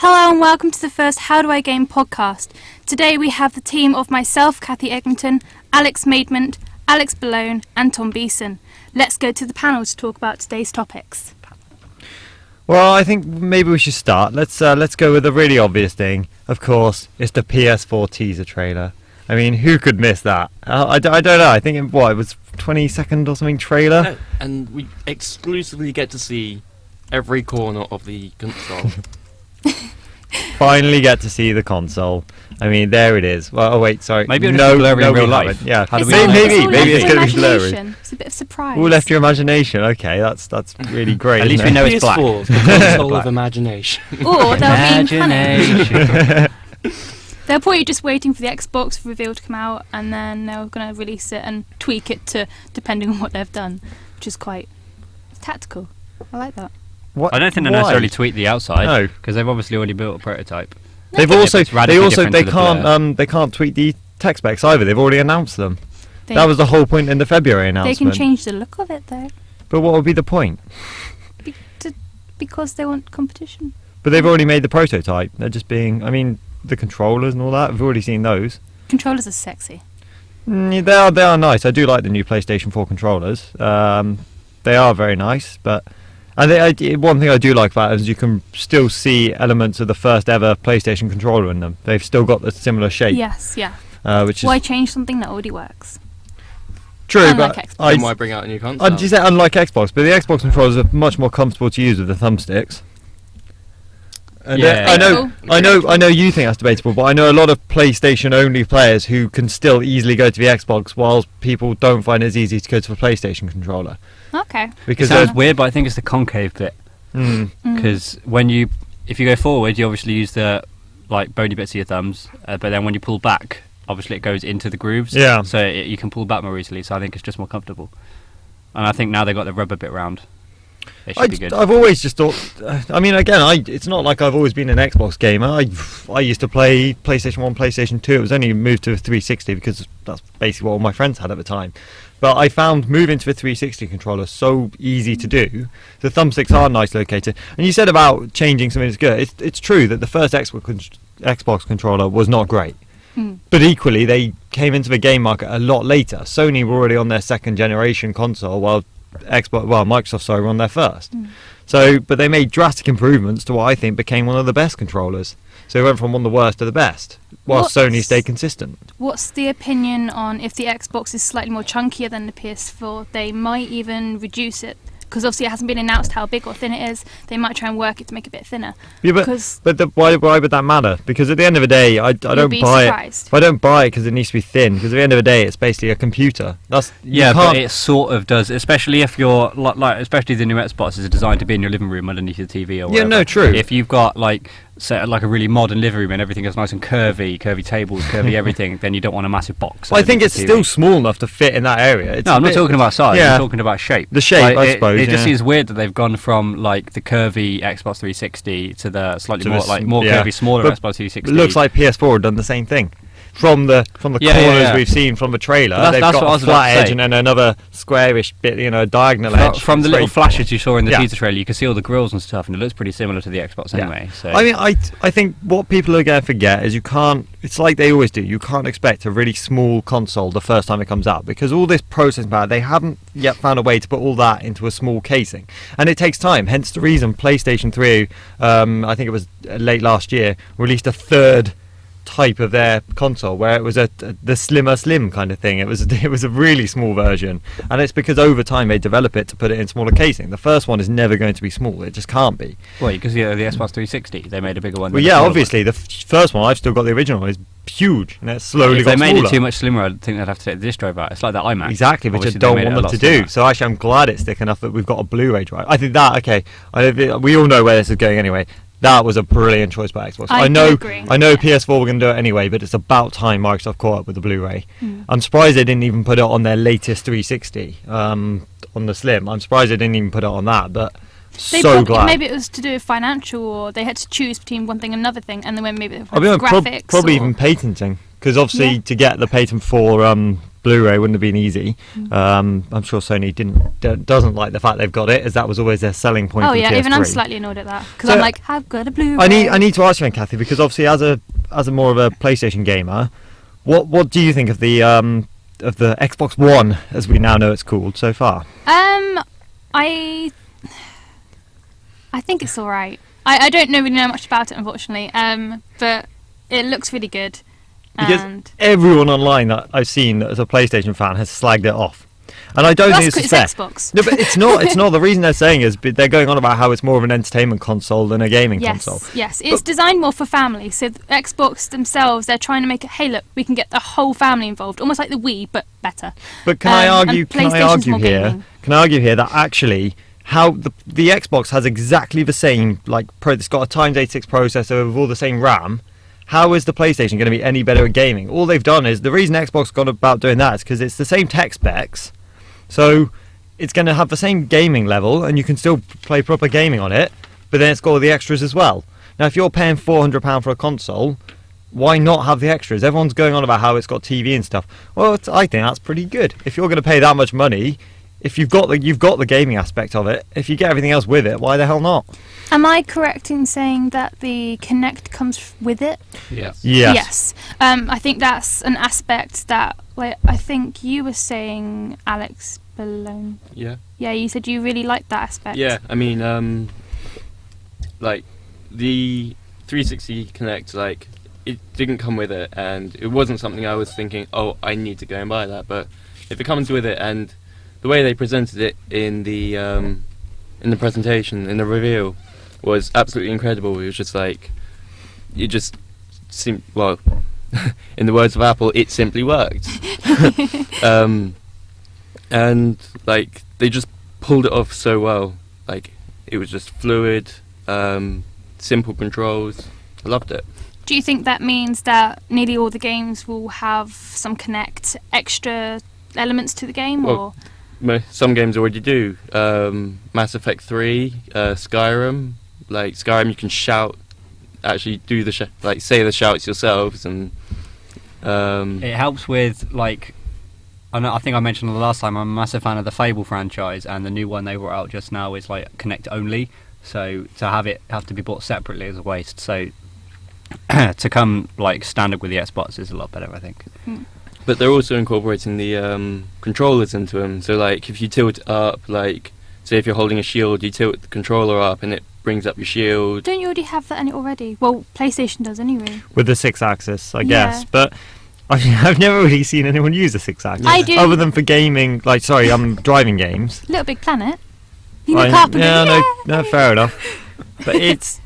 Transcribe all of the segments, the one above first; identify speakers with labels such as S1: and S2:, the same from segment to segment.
S1: Hello and welcome to the first How Do I Game podcast. Today we have the team of myself, Kathy Eglinton, Alex Maidment, Alex Balone and Tom Beeson. Let's go to the panel to talk about today's topics.
S2: Well, I think maybe we should start. Let's go with the really obvious thing. Of course, it's the PS4 teaser trailer. I mean, who could miss that? I don't know. I think it was 20-second or something trailer.
S3: No, and we exclusively get to see every corner of the console.
S2: Finally get to see the console. I mean, there it is. Well, oh wait, sorry.
S4: Maybe it'll just be blurry in real life.
S2: Yeah,
S4: How do we
S2: maybe it's going to be blurry.
S1: It's a bit of surprise.
S2: All left your imagination. Okay, that's really great.
S4: At least we know it's black.
S3: PS4's the console of imagination.
S1: Or they'll be in
S4: Imagination.
S1: They're probably just waiting for the Xbox reveal to come out, and then they're going to release it and tweak it to depending on what they've done, which is quite tactical. I like that.
S2: What?
S4: I don't think they
S2: Why?
S4: necessarily tweak the outside.
S2: No,
S4: because they've obviously already built a prototype.
S2: they can't tweak the tech specs either. They've already announced them. That was the whole point in the February announcement.
S1: They can change the look of it though.
S2: But what would be the point?
S1: Because they want competition.
S2: But they've already made the prototype. They're just being. I mean, the controllers and all that. We've already seen those.
S1: Controllers are sexy.
S2: They are nice. I do like the new PlayStation 4 controllers. They are very nice, but. And one thing I do like about it is you can still see elements of the first ever PlayStation controller in them. They've still got the similar shape.
S1: Yes, yeah.
S2: Why
S1: change something that already works?
S2: True,
S1: unlike
S2: but
S1: Xbox.
S3: And why bring out a new console?
S2: I'd just say unlike Xbox, but the Xbox controllers are much more comfortable to use with the thumbsticks. And
S4: Yeah.
S2: I know you think that's debatable, but I know a lot of PlayStation only players who can still easily go to the Xbox, whilst people don't find it as easy to go to the PlayStation controller.
S1: Okay.
S2: Because
S4: It sounds weird, but I think it's the concave bit. Because if you go forward, you obviously use the bony bits of your thumbs, but then when you pull back, obviously it goes into the grooves.
S2: Yeah.
S4: So you can pull back more easily. So I think it's just more comfortable. And I think now they've got the rubber bit round. They should be good.
S2: I've always just thought. I mean, again, it's not like I've always been an Xbox gamer. I used to play PlayStation 1, PlayStation 2. It was only moved to a 360 because that's basically what all my friends had at the time. But I found moving to a 360 controller so easy to do. The thumbsticks are nice located. And you said about changing something that's good. It's true that the first Xbox controller was not great. But equally, they came into the game market a lot later. Sony were already on their second generation console, while Microsoft were on their first. So, but they made drastic improvements to what I think became one of the best controllers. So it went from one of the worst to the best, while Sony stayed consistent.
S1: What's the opinion on if the Xbox is slightly more chunkier than the PS4, they might even reduce it? Because obviously it hasn't been announced how big or thin it is. They might try and work it to make it a bit thinner.
S2: Yeah, why would that matter? Because at the end of the day, I don't buy it. I don't buy it because it needs to be thin. Because at the end of the day, it's basically a computer. But
S4: it sort of does, especially if you're especially the new Xbox is designed to be in your living room underneath your TV or whatever.
S2: Yeah, no, true.
S4: If you've got a really modern living room and everything is nice and curvy tables, curvy everything, then you don't want a massive box.
S2: Well, I think it's still small enough to fit in that area.
S4: I'm not talking about size. I'm talking about shape.
S2: The shape, I suppose.
S4: It just seems weird that they've gone from the curvy Xbox 360 to the slightly more curvy, smaller Xbox 360.
S2: It looks like PS4 have done the same thing. From the corners we've seen from the trailer, they've got a flat edge and then another squarish bit, diagonal edge.
S4: From the little flashes you saw in the teaser trailer, you can see all the grills and stuff, and it looks pretty similar to the Xbox anyway. So
S2: I mean, I think what people are going to forget is you can't. It's like they always do. You can't expect a really small console the first time it comes out because all this processing power, they haven't yet found a way to put all that into a small casing, and it takes time. Hence the reason PlayStation 3, I think it was late last year, released a third type of their console where it was the slimmer slim kind of thing. It was a really small version, and it's because over time they develop it to put it in smaller casing. The first one is never going to be small. It just can't be.
S4: Well, because the Xbox 360 they made a bigger one.
S2: Well, yeah, obviously the first one, I've still got the original, is huge, and it's slowly got smaller.
S4: If they made it too much slimmer, I think they'd have to take the disc drive out. It's like that iMac.
S2: Exactly, which obviously I don't want them to do. So actually, I'm glad it's thick enough that we've got a Blu-ray drive. I think that we all know where this is going anyway. That was a brilliant choice by Xbox. I know PS4 were going to do it anyway, but it's about time Microsoft caught up with the Blu-ray. I'm surprised they didn't even put it on their latest 360 on the Slim. I'm surprised they didn't even put it on that, but glad.
S1: Maybe it was to do with financial, or they had to choose between one thing and another thing, and then maybe they went for graphics.
S2: Probably even patenting. because obviously
S1: Yeah.
S2: to get the patent for Blu-ray wouldn't have been easy. I'm sure Sony doesn't like the fact they've got it, as that was always their selling point.
S1: Oh
S2: for the
S1: yeah,
S2: PS3.
S1: even I'm slightly annoyed at that because
S2: So,
S1: I'm like, I've got a Blu-ray.
S2: I need to ask you, then, Kathy, because obviously as a more of a PlayStation gamer, what do you think of the Xbox One, as we now know it's called, so far?
S1: I think it's all right. I don't really know much about it, unfortunately. But it looks really good.
S2: Because
S1: And
S2: everyone online that I've seen that is a PlayStation fan has slagged it off. And I don't
S1: Well,
S2: think
S1: that's
S2: it's
S1: 'cause
S2: fair.
S1: it's Xbox.
S2: No, but it's not. It's not. The reason they're saying is they're going on about how it's more of an entertainment console than a gaming console.
S1: Yes, it's designed more for family. So the Xbox themselves, they're trying to make it. Hey, look, we can get the whole family involved, almost like the Wii, but better.
S2: But can I
S1: and
S2: argue? Can I
S1: PlayStation's
S2: argue
S1: more
S2: here?
S1: gaming.
S2: Can I argue here that actually how the Xbox has exactly the same it's got a times 86 processor with all the same RAM. How is the PlayStation going to be any better at gaming? All they've done is the reason Xbox got about doing that is because it's the same tech specs, so it's going to have the same gaming level, and you can still play proper gaming on it. But then it's got all the extras as well. Now, if you're paying £400 for a console, why not have the extras? Everyone's going on about how it's got TV and stuff. Well, I think that's pretty good. If you're going to pay that much money, if you've got the gaming aspect of it, if you get everything else with it, why the hell not?
S1: Am I correct in saying that the Kinect comes with it?
S3: Yes.
S1: Yes. I think that's an aspect that, I think you were saying, Alex Balone.
S3: Yeah.
S1: Yeah, you said you really liked that aspect.
S3: Yeah, I mean, like, the 360 Kinect, it didn't come with it, and it wasn't something I was thinking, oh, I need to go and buy that. But if it comes with it, and the way they presented it in the presentation, in the reveal, was absolutely incredible. It was just like, it just seemed, well, in the words of Apple, it simply worked. And they just pulled it off so well. It was just fluid, simple controls. I loved it.
S1: Do you think that means that nearly all the games will have some Kinect extra elements to the game,
S3: Well, some games already do. Mass Effect 3, Skyrim. Skyrim, you can shout, actually do the say the shouts yourselves, and
S4: It helps with I think I mentioned the last time I'm a massive fan of the Fable franchise, and the new one they brought out just now is Connect only. So to have to be bought separately is a waste. So to come standard with the Xbox is a lot better, I think.
S3: But they're also incorporating the controllers into them. So if you tilt it up, say if you're holding a shield, you tilt the controller up and it brings up your shield.
S1: Don't you already have that in it already? Well, PlayStation does anyway.
S2: With the 6-axis, I
S1: Yeah.
S2: guess. But I've never really seen anyone use a 6-axis.
S1: I do.
S2: Other than for gaming, driving games.
S1: Little Big Planet. You know, Carpenter.
S2: Yeah, no, fair enough. But it's...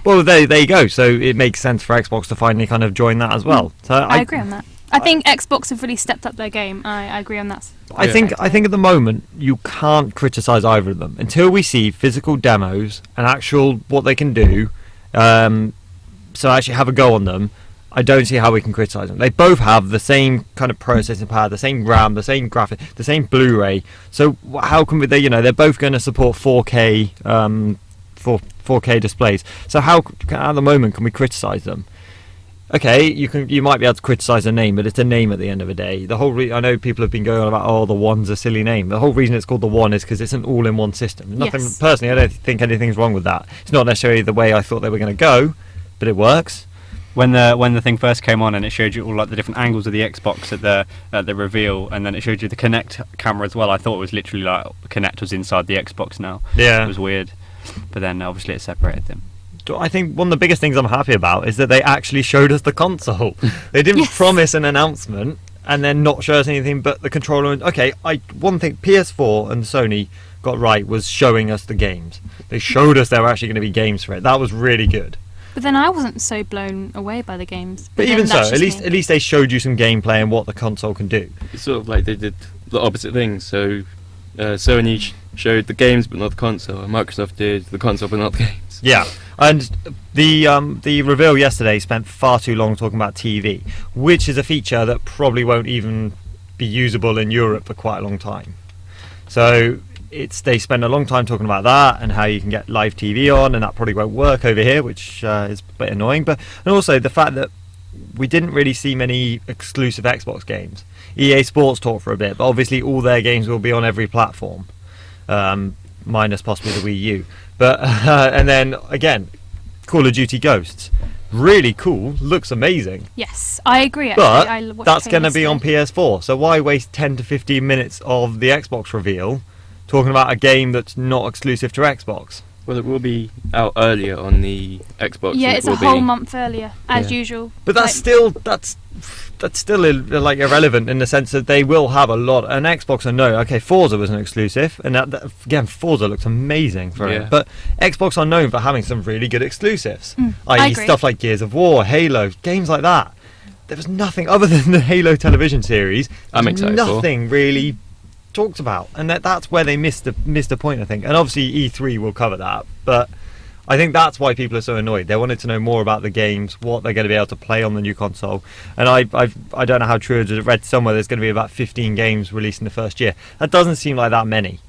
S2: Well, there you go. So it makes sense for Xbox to finally kind of join that as well. So
S1: I agree on that. I think Xbox have really stepped up their game. I agree on that.
S2: I think at the moment you can't criticise either of them until we see physical demos and actual what they can do. So actually have a go on them. I don't see how we can criticise them. They both have the same kind of processing power, the same RAM, the same graphic, the same Blu-ray. So how can we? They're both going to support 4K 4K displays. So how at the moment can we criticise them? Okay, you might be able to criticise a name, but it's a name at the end of the day. The whole I know people have been going on about the One's a silly name. The whole reason it's called the One is because it's an all-in-one system. Nothing
S1: Yes.
S2: personally, I don't think anything's wrong with that. It's not necessarily the way I thought they were going to go, but it works.
S4: When the thing first came on and it showed you all the different angles of the Xbox at the reveal, and then it showed you the Kinect camera as well, I thought it was literally Kinect was inside the Xbox now.
S2: Yeah.
S4: It was weird, but then obviously it separated them.
S2: I think one of the biggest things I'm happy about is that they actually showed us the console. They didn't
S1: Yes.
S2: promise an announcement and then not show us anything but the controller. Okay, one thing PS4 and Sony got right was showing us the games. They showed us there were actually going to be games for it. That was really good.
S1: But then I wasn't so blown away by the games.
S2: But
S1: then
S2: even so,
S1: that's
S2: at
S1: just me.
S2: least they showed you some gameplay and what the console can do.
S3: It's sort of like they did the opposite thing. So Sony showed the games but not the console, and Microsoft did the console but not the games.
S2: Yeah, and the reveal yesterday spent far too long talking about TV, which is a feature that probably won't even be usable in Europe for quite a long time. So they spend a long time talking about that and how you can get live TV on, and that probably won't work over here, which is a bit annoying. And also the fact that we didn't really see many exclusive Xbox games. EA Sports talked for a bit, but obviously all their games will be on every platform, minus possibly the Wii U. But and then again, Call of Duty Ghosts, really cool, looks amazing.
S1: Yes, I agree. Actually.
S2: But
S1: I watched
S2: that's going to
S1: trailers
S2: be on
S1: today.
S2: PS4. So why waste 10 to 15 minutes of the Xbox reveal talking about a game that's not exclusive to Xbox?
S3: Well, it will be out earlier on the Xbox.
S1: Yeah,
S3: and
S1: it's
S3: it
S1: a
S3: will
S1: whole
S3: be-
S1: month earlier, as
S3: Yeah.
S1: usual.
S2: But that's still like irrelevant in the sense that they will have a lot. And Xbox, I know, okay, Forza was an exclusive, and that again, Forza looks amazing for
S3: Yeah.
S2: it. But Xbox are known for having some really good exclusives,
S1: I
S2: i.e.
S1: agree.
S2: stuff like Gears of War, Halo, games like that. There was nothing other than the Halo television series.
S3: I'm
S2: There's
S3: excited for.
S2: nothing really talked about, and that's where they missed the point, I think. And obviously E3 will cover that, but I think that's why people are so annoyed. They wanted to know more about the games, what they're going to be able to play on the new console. And I don't know how true it is. I read somewhere there's going to be about 15 games released in the first year. That doesn't seem like that many.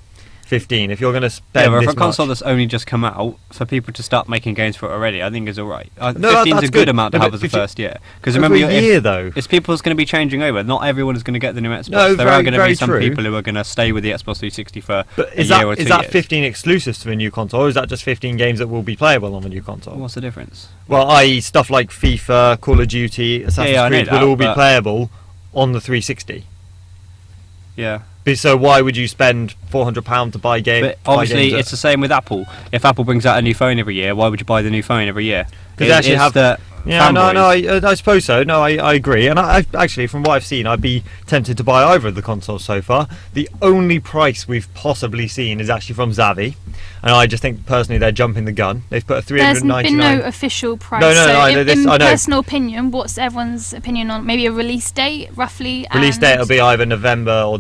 S2: 15. If you're going to spend
S4: Yeah, but
S2: this
S4: for a console
S2: much.
S4: that's only just come out, for people to start making games for it already, I think is alright.
S2: No,
S4: 15's
S2: that's
S4: a good
S2: good.
S4: amount to
S2: No,
S4: have
S2: but
S4: as the
S2: 15
S4: first year. Because
S2: Over
S4: remember,
S2: a year though.
S4: it's people's going to be changing over. Not everyone is going to get the new Xbox.
S2: No,
S4: there
S2: very-
S4: are going to
S2: very
S4: be some
S2: true.
S4: people who are going to stay with the Xbox 360 for
S2: But
S4: a
S2: is
S4: year
S2: that
S4: or 2
S2: is that
S4: years.
S2: 15 exclusives to the new console, or is that just 15 games that will be playable on the new console?
S4: What's the difference?
S2: Well, i.e. stuff like FIFA, Call of Duty, Assassin's
S4: Yeah, I know
S2: Creed
S4: that,
S2: will all be
S4: but-
S2: playable on the 360.
S4: Yeah.
S2: So why would you spend £400 to buy game?
S4: But
S2: buy
S4: obviously,
S2: games
S4: it's the same with Apple. If Apple brings out a new phone every year, why would you buy the new phone every year?
S2: Because they actually
S4: It's
S2: have
S4: the
S2: Yeah, no,
S4: fanboys.
S2: I suppose so. No, I agree. And I actually, from what I've seen, I'd be tempted to buy either of the consoles so far. The only price we've possibly seen is actually from Xavi, and I just think personally they're jumping the gun. They've put a
S1: There's been
S2: $399.
S1: no official price.
S2: No,
S1: so
S2: no,
S1: in,
S2: this-
S1: in
S2: I know.
S1: personal opinion, what's everyone's opinion on maybe a release date, roughly?
S2: Release
S1: and
S2: date will be either November or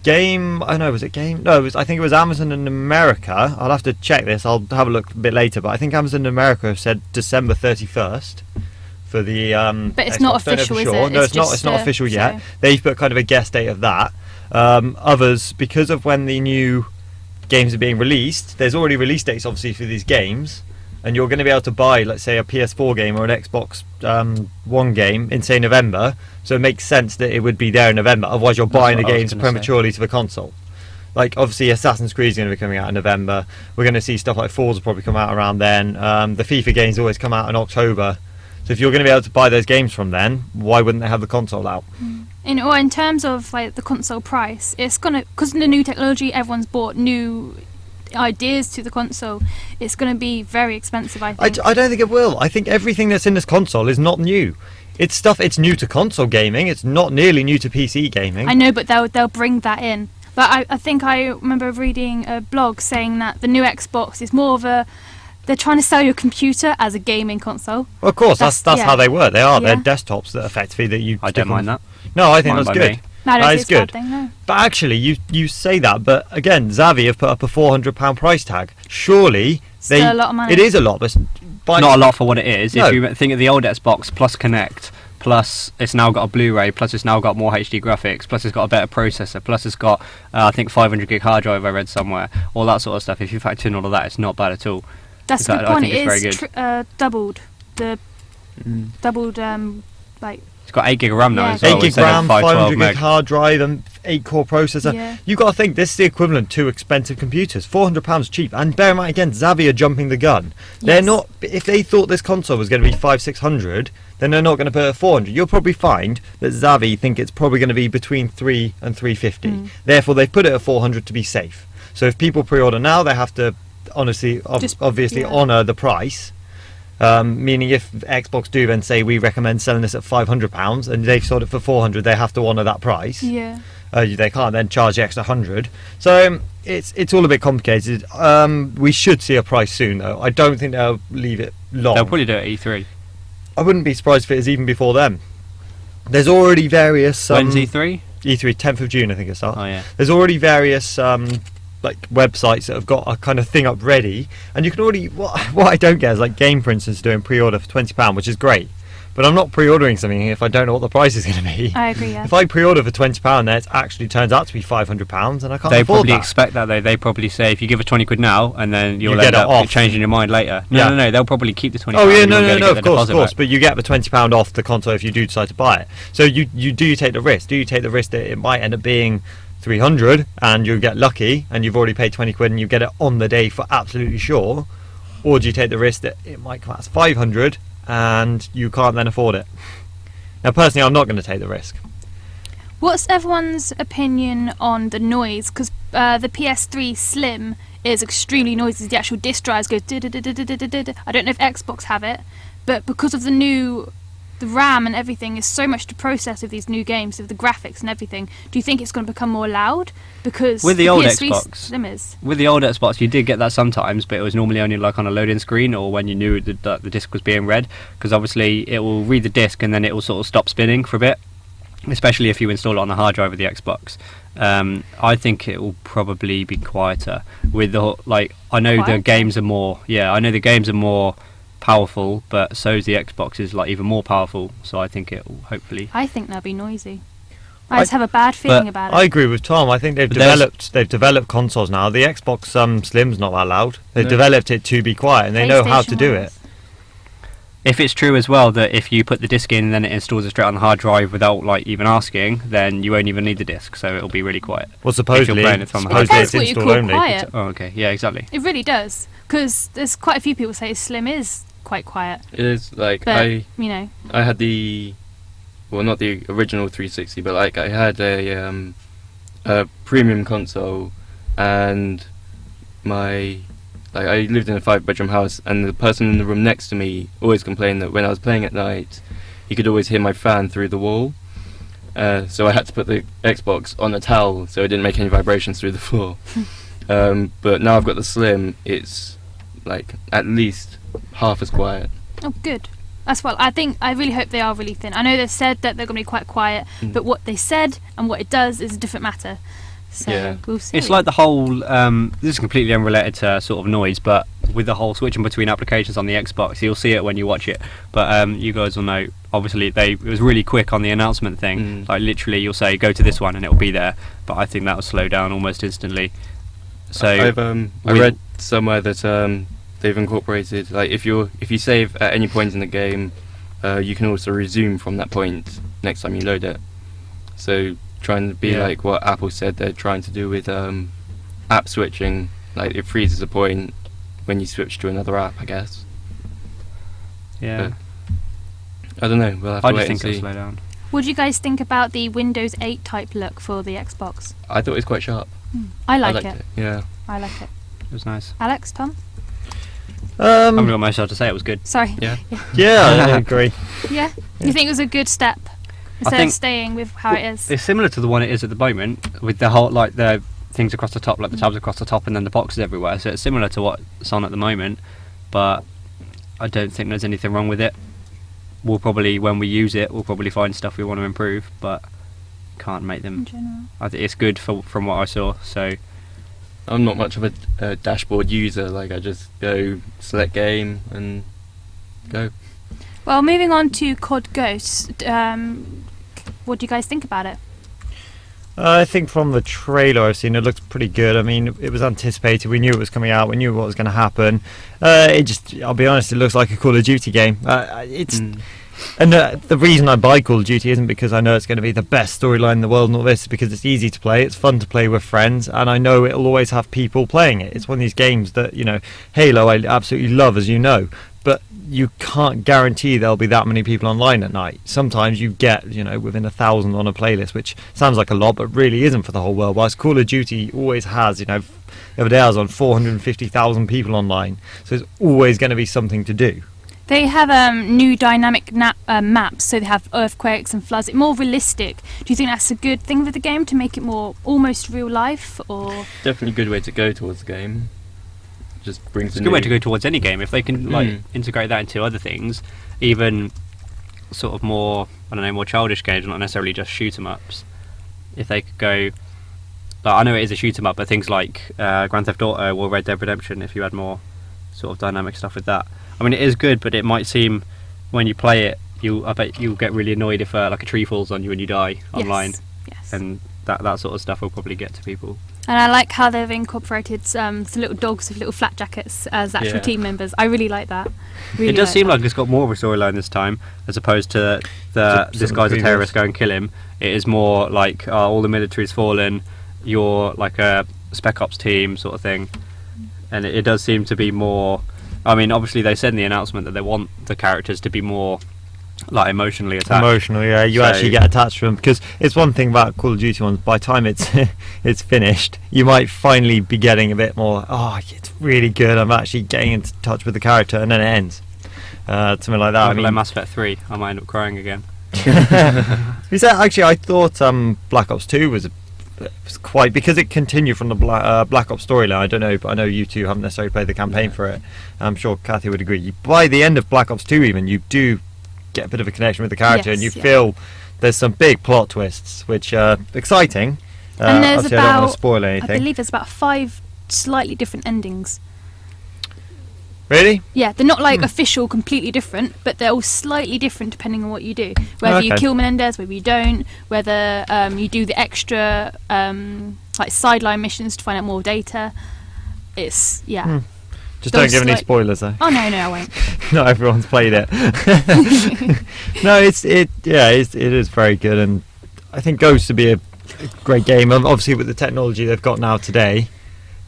S2: Game. I know, was it Game? No, I think it was Amazon in America. I'll have to check this. I'll have a look a bit later. But I think Amazon in America said December 31st for the.
S1: But it's
S2: Xbox.
S1: not
S2: Don't know
S1: official,
S2: for
S1: is
S2: sure.
S1: it?
S2: No,
S1: It's
S2: it's not.
S1: just,
S2: It's not official yet.
S1: so-
S2: They've put kind of a guess date of that. Others, because of when the new games are being released, there's already release dates obviously for these games, and you're going to be able to buy, let's say, a PS4 game or an Xbox One game in say November. So it makes sense that it would be there in November. Otherwise, you're
S4: That's
S2: buying the
S4: what I was
S2: games
S4: gonna
S2: prematurely to the console. Like obviously, Assassin's Creed is going to be coming out in November. We're going to see stuff like Forza probably come out around then. The FIFA games always come out in October. So if you're going to be able to buy those games from then, why wouldn't they have the console out?
S1: in terms of like the console price, it's gonna, because of the new technology, everyone's bought new ideas to the console. It's gonna be very expensive, I think.
S2: I don't think it will. I think everything that's in this console is not new. It's stuff. It's new to console gaming. It's not nearly new to PC gaming.
S1: I know, but they'll bring that in. But I think I remember reading a blog saying that the new Xbox is more of a, they're trying to sell your computer as a gaming console.
S2: Well, of course, that's
S1: yeah.
S2: how they work. They are.
S1: Yeah.
S2: They're desktops that effectively that you.
S4: I
S2: stick
S4: don't mind
S2: on-
S4: that.
S2: No, I think
S4: Fine
S2: that's
S4: by
S2: good.
S4: me.
S1: No, I don't
S2: That
S1: think
S2: is
S1: it's a bad
S2: good.
S1: thing, no.
S2: But actually, you say that, but again, Xavi have put up a £400 price tag. Surely they.
S1: Still a lot of money.
S2: It is a lot, but
S4: Not a lot for what it is.
S2: No.
S4: If you think of the old Xbox plus Kinect, plus it's now got a Blu-ray, plus it's now got more HD graphics, plus it's got a better processor, plus it's got I think 500 gig hard drive I read somewhere, all that sort of stuff. If you factor in all of that, it's not bad at all.
S1: That's a
S4: I
S1: good point.
S4: think it's very
S1: It is doubled the doubled like
S4: It's got 8 gig of RAM now
S1: Yeah,
S4: as well.
S2: 8 gig
S4: instead of
S2: RAM,
S4: 512
S2: 500
S4: meg.
S2: gig hard drive, and 8-core processor.
S1: Yeah.
S2: You got to think this is the equivalent to expensive computers. £400 cheap, and bear in mind again, Xavi are jumping the gun. They're
S1: Yes.
S2: not. If they thought this console was going to be 500-600, then they're not going to put it at 400. You'll probably find that Xavi think it's probably going to be between 3 and 350. Therefore, they've put it at 400 to be safe. So if people pre-order now, they have to obviously
S1: yeah.
S2: honour the price. Meaning if Xbox do then say we recommend selling this at £500 and they've sold it for 400, they have to honour that price.
S1: yeah.
S2: They can't then charge the extra 100. So it's all a bit complicated. We should see a price soon though. I don't think they'll leave it long.
S4: They'll probably do it at E3.
S2: I wouldn't be surprised if it is even before then. There's already various
S4: When's E3?
S2: E3 10th of June I think it starts.
S4: Oh yeah.
S2: There's already various like websites that have got a kind of thing up ready, and you can already what I don't get is like Game for instance doing pre-order for £20, which is great, But I'm not pre-ordering something if I don't know what the price is going to be.
S1: I agree, yeah.
S2: If I pre-order for £20 there, it actually turns out to be £500 and I can't
S4: They
S2: afford
S4: probably
S2: that.
S4: expect that though. They probably say if you give us 20 quid now and then you'll
S2: You
S4: end
S2: get it
S4: up
S2: off.
S4: changing your mind later. No, they'll probably keep the 20.
S2: Oh yeah,
S4: and
S2: no,
S4: you'll get
S2: of
S4: the
S2: course,
S4: deposit back.
S2: but you get the £20 off the console if you do decide to buy it. So you take the risk? Do you take the risk that it might end up being 300 and you get lucky and you've already paid 20 quid and you get it on the day for absolutely sure, or do you take the risk that it might come out as 500 and you can't then afford it? Now, personally, I'm not going to take the risk.
S1: What's everyone's opinion on the noise? Because the PS3 Slim is extremely noisy. The actual disc drives go. I don't know if Xbox have it, but because of the RAM and everything is so much to process with these new games, with the graphics and everything. Do you think it's going to become more loud? Because
S4: with the old
S1: PS3
S4: Xbox,
S1: Slim is.
S4: With the old Xbox, you did get that sometimes, but it was normally only like on a loading screen or when you knew that the disc was being read. Because obviously, it will read the disc and then it will sort of stop spinning for a bit. Especially if you install it on the hard drive of the Xbox. I think it will probably be quieter. With the I know the games are more. Yeah, I know the games are more powerful, but so is the Xbox is like even more powerful. So I think it will hopefully.
S1: I think they'll be noisy. I just have a bad feeling about it.
S2: I agree with Tom. I think they've developed consoles now. The Xbox Slim's not that loud. They've developed it to be quiet, and they know how to do it.
S4: If it's true as well that if you put the disc in and then it installs it straight on the hard drive without like even asking, then you won't even need the disc, so it'll be really quiet.
S2: Well, supposedly it's
S1: Depends what you
S2: installed
S1: call
S2: only.
S1: quiet.
S4: Oh, okay, yeah, exactly.
S1: It really does, because there's quite a few people say Slim is quite quiet.
S3: It is like
S1: But,
S3: I had not the original 360, but like I had a premium console, and I lived in a 5-bedroom house, and the person in the room next to me always complained that when I was playing at night, he could always hear my fan through the wall. So I had to put the Xbox on a towel so it didn't make any vibrations through the floor. But now I've got the Slim, it's like at least half as quiet.
S1: Oh, good. That's what I really hope they are really thin. I know they've said that they're going to be quite quiet, but what they said and what it does is a different matter. So we'll see.
S4: It's like the whole. This is completely unrelated to sort of noise, but with the whole switching between applications on the Xbox, you'll see it when you watch it. But you guys will know. Obviously, it was really quick on the announcement thing. Like literally, you'll say go to this one and it'll be there. But I think that will slow down almost instantly. So
S3: I read somewhere that they've incorporated like if you save at any point in the game, you can also resume from that point next time you load it. So trying to be like what Apple said they're trying to do with app switching, like it freezes a point when you switch to another app, I guess.
S4: Yeah.
S3: But I don't know, we'll have to wait and see.
S4: It'll slow down.
S1: What do you guys think about the Windows 8 type look for the Xbox?
S3: I thought it was quite sharp.
S1: I liked it.
S3: Yeah.
S1: I like it.
S4: It was nice.
S1: Alex, Tom?
S4: I haven't got myself to say it was good.
S1: Sorry.
S3: Yeah.
S2: Yeah, I agree.
S1: Yeah? You think it was a good step? Instead of staying with how it is?
S4: It's similar to the one it is at the moment, with the whole like the things across the top, like the tabs across the top, and then the boxes everywhere. So it's similar to what's on at the moment, but I don't think there's anything wrong with it. We'll probably, when we use it, we'll probably find stuff we want to improve, but can't make them.
S1: In general.
S4: I think it's good from what I saw. So
S3: I'm not much of a dashboard user. Like I just go select game and go.
S1: Well, moving on to COD Ghosts, what do you guys think about it?
S2: I think from the trailer I've seen, it looks pretty good. I mean, it was anticipated. We knew it was coming out. We knew what was going to happen. I'll be honest, it looks like a Call of Duty game. And the reason I buy Call of Duty isn't because I know it's going to be the best storyline in the world and all this. It's because it's easy to play, it's fun to play with friends, and I know it'll always have people playing it. It's one of these games that, Halo I absolutely love, as you know, but you can't guarantee there'll be that many people online at night. Sometimes you get, within 1,000 on a playlist, which sounds like a lot, but really isn't for the whole world. Whilst Call of Duty always has, the other day I was on 450,000 people online, so there's always going to be something to do.
S1: They have new dynamic maps, so they have earthquakes and floods. It's more realistic. Do you think that's a good thing for the game, to make it more almost real life, or?
S3: Definitely a good way to go towards the game. Just brings
S4: it's a good way to go towards any game if they can integrate that into other things, even sort of more more childish games, not necessarily just shoot 'em ups. If they could go, I know it is a shoot 'em up, but things like Grand Theft Auto or Red Dead Redemption, if you had more sort of dynamic stuff with that. I mean, it is good, but it might seem when you play it I bet you'll get really annoyed if like a tree falls on you and you die online,
S1: Yes.
S4: and that sort of stuff will probably get to people.
S1: And I like how they've incorporated some little dogs with little flat jackets as actual team members. I really like that. Really
S4: It does seem
S1: that.
S4: like it's got more of a storyline this time, as opposed to this guy's a terrorist, go and kill him. It is more like all the military's fallen, you're like a Spec Ops team sort of thing, and it does seem to be more. I mean, obviously they said in the announcement that they want the characters to be more like emotionally attached.
S2: Emotional, yeah. You actually get attached to them, because it's one thing about Call of Duty ones. By the time it's it's finished, you might finally be getting a bit more. Oh, it's really good. I'm actually getting into touch with the character, and then it ends. Something like that.
S4: I mean, Mass Effect 3, I might end up crying again.
S2: Actually, I thought Black Ops 2 was quite, because it continued from the Black Ops storyline. I don't know, but I know you two haven't necessarily played the campaign for it. I'm sure Kathy would agree. By the end of Black Ops 2, even, you do get a bit of a connection with the character, and you feel there's some big plot twists, which are exciting.
S1: And there's
S2: obviously, I don't want to spoil anything.
S1: I believe there's about 5 slightly different endings.
S2: Really?
S1: Yeah, they're not like official, completely different, but they're all slightly different depending on what you do. Whether you kill Menendez, whether you don't, whether you do the extra like sideline missions to find out more data. It's
S2: Just don't give any spoilers, though.
S1: Oh no, I won't.
S2: Not everyone's played it. No, it is very good, and I think goes to be a great game. Obviously, with the technology they've got now today,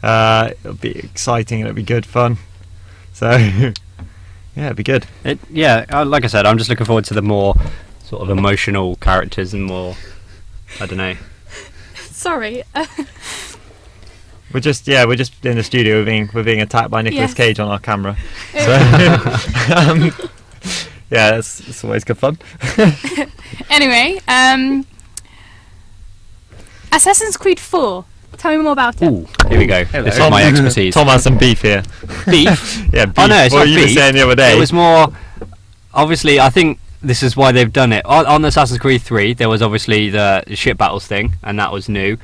S2: it'll be exciting and it'll be good fun. So, yeah, it'd be good.
S4: Like I said, I'm just looking forward to the more sort of emotional characters and more. I don't know.
S1: Sorry.
S2: We're just in the studio. We're being attacked by Nicolas Cage on our camera. So, it's always good fun.
S1: Anyway, Assassin's Creed 4. Tell me more about it.
S4: Ooh, here we go.
S2: Hello.
S4: This is my expertise.
S2: Tom has some beef here.
S4: Beef?
S2: Yeah, beef.
S4: Oh no, it's
S2: what
S4: not
S2: you
S4: beef.
S2: were saying the other day.
S4: It was more. Obviously, I think this is why they've done it. On Assassin's Creed 3, there was obviously the ship battles thing, and that was new,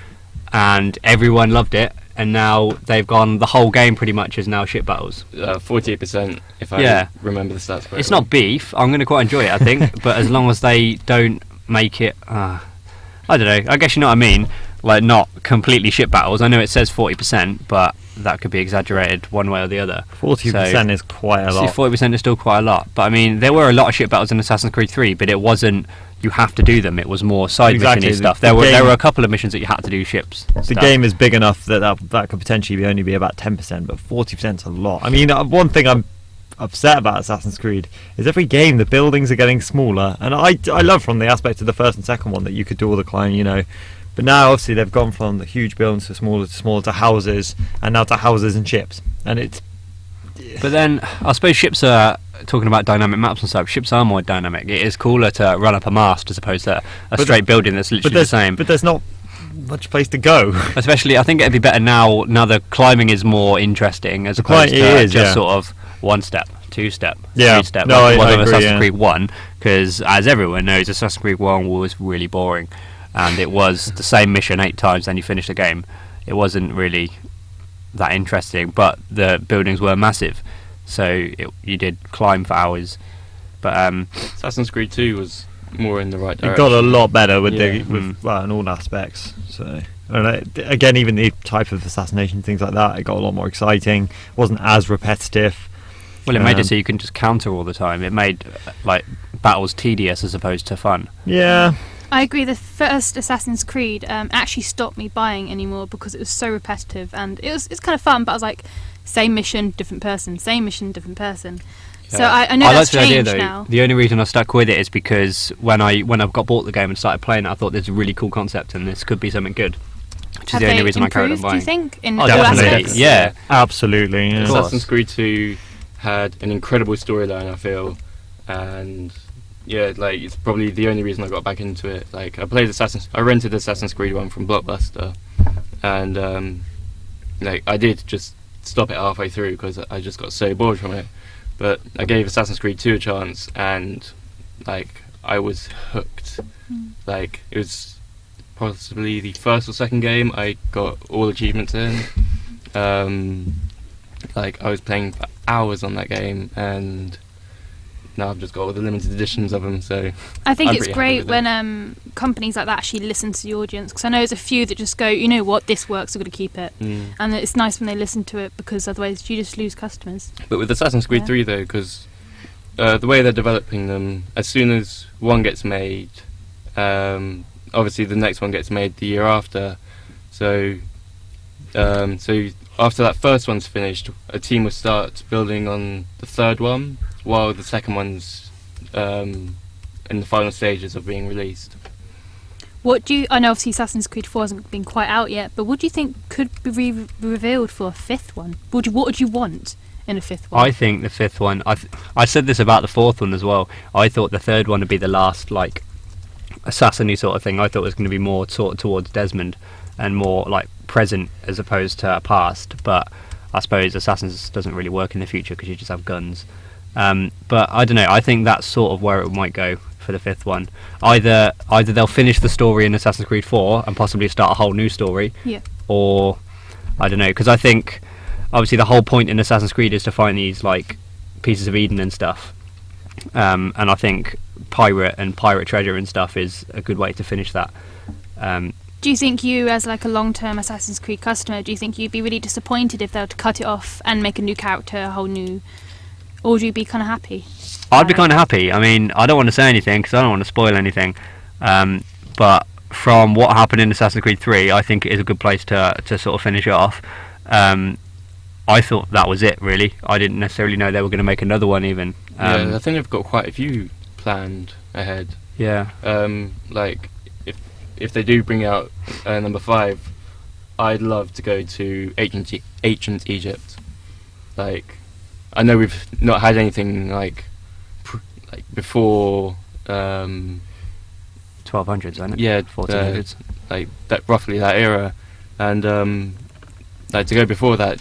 S4: and everyone loved it. And now they've gone. The whole game pretty much is now ship battles.
S3: 48%, if I remember the stats correctly.
S4: It's not beef. I'm going to quite enjoy it, I think. But as long as they don't make it, I don't know. I guess you know what I mean. Like, not completely ship battles. I know it says 40%, but that could be exaggerated one way or the other.
S2: 40% is quite a lot.
S4: 40% is still quite a lot. But I mean, there were a lot of ship battles in Assassin's Creed 3, but it wasn't. You have to do them. It was more side mission-y stuff. There were a couple of missions that you had to do ships.
S2: The game is big enough that could potentially only be about 10%, but 40% is a lot. I mean, one thing I'm upset about Assassin's Creed is every game the buildings are getting smaller, and I love from the aspect of the first and second one that you could do all the climbing, you know. But now, obviously, they've gone from the huge buildings to smaller to houses, and now to houses and ships. And it's.
S4: But then, I suppose ships are talking about dynamic maps and stuff. Ships are more dynamic. It is cooler to run up a mast as opposed to a straight building that's literally the same.
S2: But there's not much place to go.
S4: Especially, I think it'd be better now. Now the climbing is more interesting as opposed to sort of one step, 2 step, 3 step.
S2: No,
S4: like
S2: I agree,
S4: Assassin's Creed 1, because as everyone knows, Assassin's Creed 1 was really boring. And it was the same mission 8 times, then you finish the game. It wasn't really that interesting, but the buildings were massive, so you did climb for hours. But
S3: Assassin's Creed 2 was more in the right direction.
S2: It got a lot better with in all aspects. So again, even the type of assassination, things like that, it got a lot more exciting. It wasn't as repetitive.
S4: Well, it made it so you can just counter all the time. It made like battles tedious as opposed to fun.
S2: Yeah.
S1: I agree. The first Assassin's Creed actually stopped me buying anymore because it was so repetitive, and it's kind of fun. But I was like, same mission, different person. Same mission, different person. Yeah. So I know that's changed
S4: idea, though.
S1: now.
S4: The only reason I stuck with it is because when I got bought the game and started playing it, I thought this is a really cool concept and this could be something good. Which is the only reason I carried on buying.
S1: Do you think in
S2: all
S1: aspects?
S4: Yeah,
S2: absolutely. Yeah.
S3: Assassin's Creed 2 had an incredible storyline, I feel, and. Yeah, like it's probably the only reason I got back into it. Like I rented Assassin's Creed 1 from Blockbuster, and like I did just stop it halfway through because I just got so bored from it. But I gave Assassin's Creed 2 a chance, and like I was hooked. Like it was possibly the first or second game I got all achievements in. Like I was playing for hours on that game, and now I've just got all the limited editions of them. So
S1: I think
S3: I'm
S1: it's
S3: pretty happy
S1: great
S3: with
S1: when companies like that actually listen to the audience, because I know there's a few that just go, you know what, this works, we're going to keep it. And it's nice when they listen to it, because otherwise you just lose customers.
S3: But with Assassin's Creed 3 though, because the way they're developing them, as soon as one gets made, obviously the next one gets made the year after. So after that first one's finished, a team will start building on the third one, while the second one's in the final stages of being released.
S1: I know obviously Assassin's Creed 4 hasn't been quite out yet, but what do you think could be revealed for a fifth one? What would you want in a fifth one?
S4: I think the fifth one, I said this about the fourth one as well, I thought the third one would be the last like assassin-y sort of thing. I thought it was going to be more sort of towards Desmond and more like present as opposed to past, but I suppose Assassins doesn't really work in the future because you just have guns. But I don't know, I think that's sort of where it might go for the fifth one. Either they'll finish the story in Assassin's Creed 4 and possibly start a whole new story, or I don't know, because I think obviously the whole point in Assassin's Creed is to find these like pieces of Eden and stuff, and I think pirate treasure and stuff is a good way to finish that.
S1: Do you think you, as like a long-term Assassin's Creed customer, do you think you'd be really disappointed if they were to cut it off and make a new character, a whole new, or would you be kind of happy?
S4: I'd be kind of happy. I mean, I don't want to say anything because I don't want to spoil anything, but from what happened in Assassin's Creed 3, I think it is a good place to sort of finish it off. I thought that was it, really. I didn't necessarily know they were going to make another one even.
S3: I think they've got quite a few planned ahead.
S4: Yeah.
S3: Like, if they do bring out number 5, I'd love to go to ancient Egypt. Like, I know we've not had anything like before
S4: 1200s, isn't it?
S3: Yeah,
S4: 1400s.
S3: Like that, roughly that era, and like to go before that,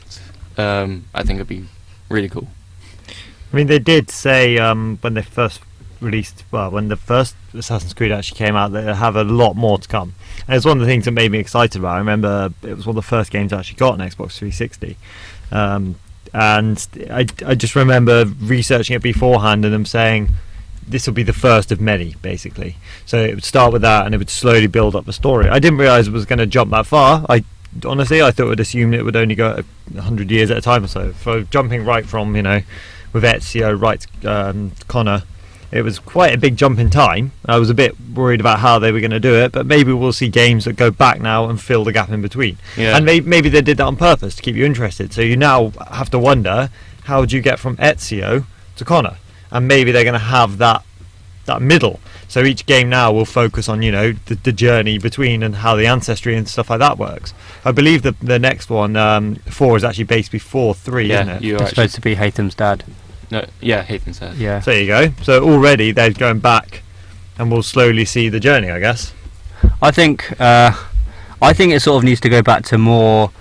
S3: I think it'd be really cool.
S2: I mean, they did say when they first released, when the first Assassin's Creed actually came out, that they have a lot more to come. And it's one of the things that made me excited about it. I remember it was one of the first games I actually got on Xbox 360. And I just remember researching it beforehand and them saying this will be the first of many, basically. So it would start with that and it would slowly build up the story. I didn't realise it was going to jump that far. Honestly, I thought it would assume it would only go 100 years at a time or so. So jumping right from, with Ezio right to Connor, it was quite a big jump in time. I was a bit worried about how they were going to do it, but maybe we'll see games that go back now and fill the gap in between.
S3: Yeah.
S2: And maybe they did that on purpose to keep you interested. So you now have to wonder, how do you get from Ezio to Connor? And maybe they're going to have that middle. So each game now will focus on, the journey between and how the ancestry and stuff like that works. I believe the next one, 4, is actually based before 3, isn't it?
S4: It's supposed to be Haytham's dad.
S3: No, yeah, Haytham's dad.
S4: Yeah.
S2: So there you go. So already they're going back, and we'll slowly see the journey, I guess.
S4: I think it sort of needs to go back to more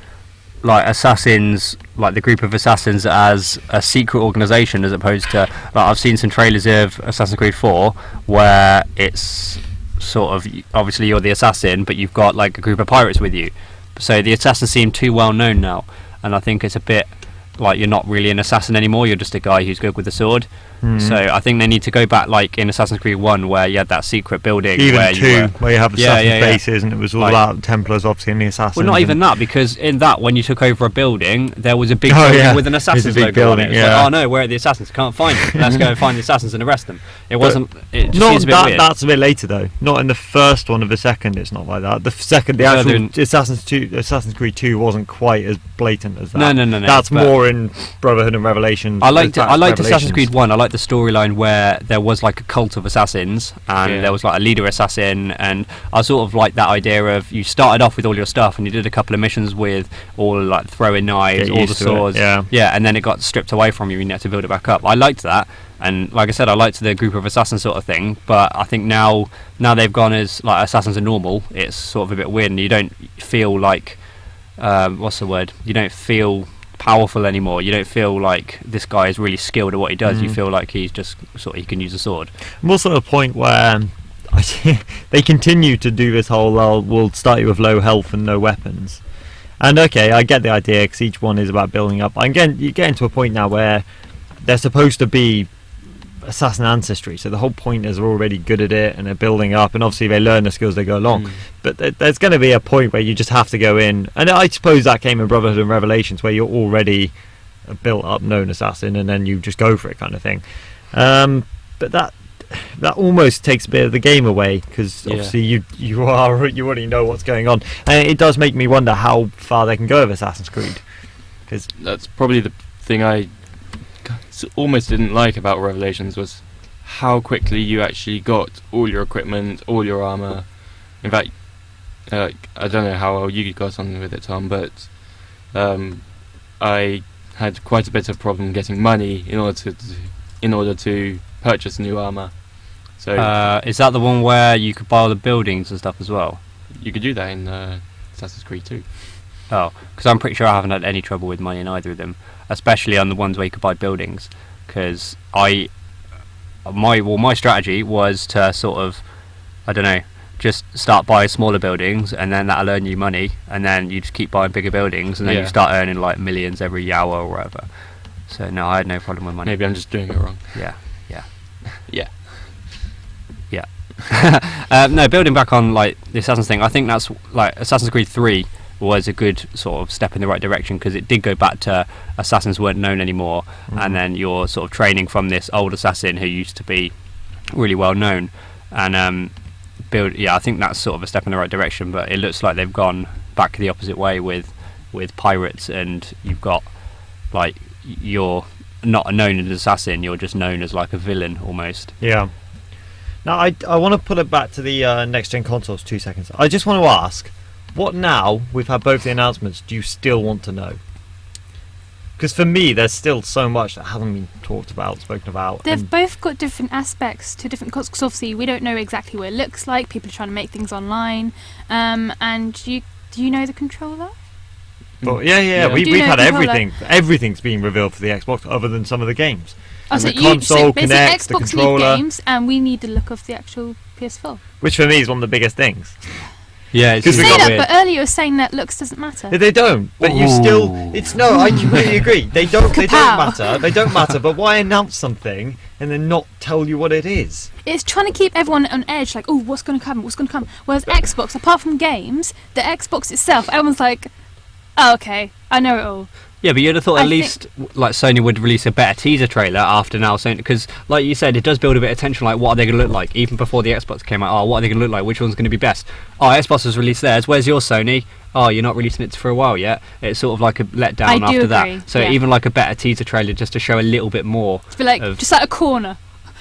S4: like assassins, like the group of assassins as a secret organisation, as opposed to like I've seen some trailers of Assassin's Creed 4 where it's sort of obviously you're the assassin, but you've got like a group of pirates with you. So the assassins seem too well known now, and I think it's a bit like you're not really an assassin anymore, you're just a guy who's good with a sword. So I think they need to go back like in Assassin's Creed 1 where you had that secret building.
S2: Even
S4: where
S2: 2, where you have assassin bases and it was all
S4: like,
S2: about Templars obviously and the assassins.
S4: Well, not even that, because in that, when you took over a building, there was a big building with an assassin's logo on it. It was like, oh no, where are the assassins? Can't find them. Let's go and find the assassins and arrest them. It wasn't. It just seems a bit weird.
S2: That's a bit later though. Not in the first one of the second. It's not like that. The actual Assassin's Creed 2 wasn't quite as blatant as that.
S4: No.
S2: That's more in Brotherhood and Revelations.
S4: I liked Assassin's Creed 1. I liked the storyline where there was like a cult of assassins and there was like a leader assassin, and I sort of like that idea of you started off with all your stuff and you did a couple of missions with all like throwing knives, all the swords, and then it got stripped away from you and you had to build it back up. I liked that, and like I said, I liked the group of assassins sort of thing, but I think now they've gone as like assassins are normal, it's sort of a bit weird and you don't feel like what's the word, you don't feel powerful anymore. You don't feel like this guy is really skilled at what he does. You feel like he's just he can use a sword.
S2: I'm also at a point where they continue to do this whole we'll start you with low health and no weapons, and okay, I get the idea because each one is about building up. Again, you're getting to a point now where they're supposed to be assassin ancestry, so the whole point is they're already good at it and they're building up, and obviously they learn the skills they go along. But there's going to be a point where you just have to go in, and I suppose that came in Brotherhood and Revelations, where you're already a built up known assassin and then you just go for it kind of thing. But that almost takes a bit of the game away, because obviously you already know what's going on, and it does make me wonder how far they can go with Assassin's Creed, because
S3: that's probably the thing I almost didn't like about Revelations, was how quickly you actually got all your equipment, all your armor. In fact, I don't know how you got on with it, Tom, but I had quite a bit of problem getting money in order to purchase new armor. So
S4: is that the one where you could buy all the buildings and stuff as well?
S3: you could do that in Assassin's Creed 2.
S4: Oh, because I'm pretty sure I haven't had any trouble with money in either of them, especially on the ones where you could buy buildings. Because my strategy was to sort of, I don't know, just start buying smaller buildings, and then that'll earn you money, and then you just keep buying bigger buildings, and then you start earning like millions every hour or whatever. So no, I had no problem with money.
S3: Maybe I'm just doing it wrong.
S4: Yeah.
S3: Yeah.
S4: No, building back on like the Assassin's thing, I think that's like Assassin's Creed 3 was a good sort of step in the right direction, because it did go back to assassins weren't known anymore, and then you're sort of training from this old assassin who used to be really well known, and I think that's sort of a step in the right direction. But it looks like they've gone back the opposite way with pirates, and you've got like, you're not known as an assassin, you're just known as like a villain almost.
S2: Yeah. Now, I want to put it back to the next-gen consoles, 2 seconds. I just want to ask, what now, we've had both the announcements, do you still want to know? Because for me, there's still so much that hasn't been talked about, spoken about.
S1: They've both got different aspects to different consoles, because obviously we don't know exactly what it looks like. People are trying to make things online. And do you know the controller?
S2: But we've had everything. Everything's been revealed for the Xbox, other than some of the games.
S1: Oh,
S2: and
S1: so
S2: the console, Kinect, the
S1: Xbox
S2: controller,
S1: need games, and we need the look of the actual PS4.
S2: which for me is one of the biggest things.
S4: Yeah, it's
S2: Because
S1: You
S2: we
S1: say
S2: got
S1: that, but earlier you were saying that looks doesn't matter.
S2: They don't, but you still. It's no. I completely agree. They don't. They don't matter. They don't matter. But why announce something and then not tell you what it is?
S1: It's trying to keep everyone on edge, like, oh, what's going to come? What's going to come? Whereas Xbox, apart from games, the Xbox itself, everyone's like, oh, okay, I know it all.
S4: Yeah, but you'd have thought at least like Sony would release a better teaser trailer after now, Sony, because like you said, it does build a bit of tension. Like, what are they going to look like? Even before the Xbox came out, what are they going to look like? Which one's going to be best? Oh, Xbox has released theirs. Where's your Sony? Oh, you're not releasing it for a while yet. It's sort of like a letdown after that. So even like a better teaser trailer just to show a little bit more.
S1: To be like just like a corner.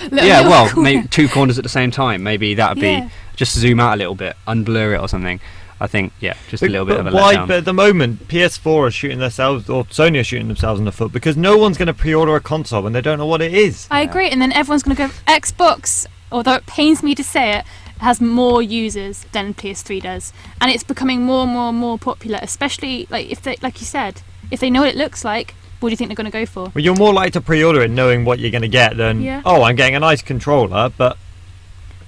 S4: Maybe 2 corners at the same time. Maybe that would be just zoom out a little bit, unblur it or something. I think, just a little bit of a letdown.
S2: But at the moment, PS4 are shooting themselves, or Sony are shooting themselves in the foot, because no one's going to pre-order a console when they don't know what it is.
S1: I agree, and then everyone's going to go, Xbox, although it pains me to say it, has more users than PS3 does, and it's becoming more and more popular, especially, like, if they, like you said, if they know what it looks like, what do you think they're going to go for?
S2: Well, you're more likely to pre-order it knowing what you're going to get than, I'm getting a nice controller, but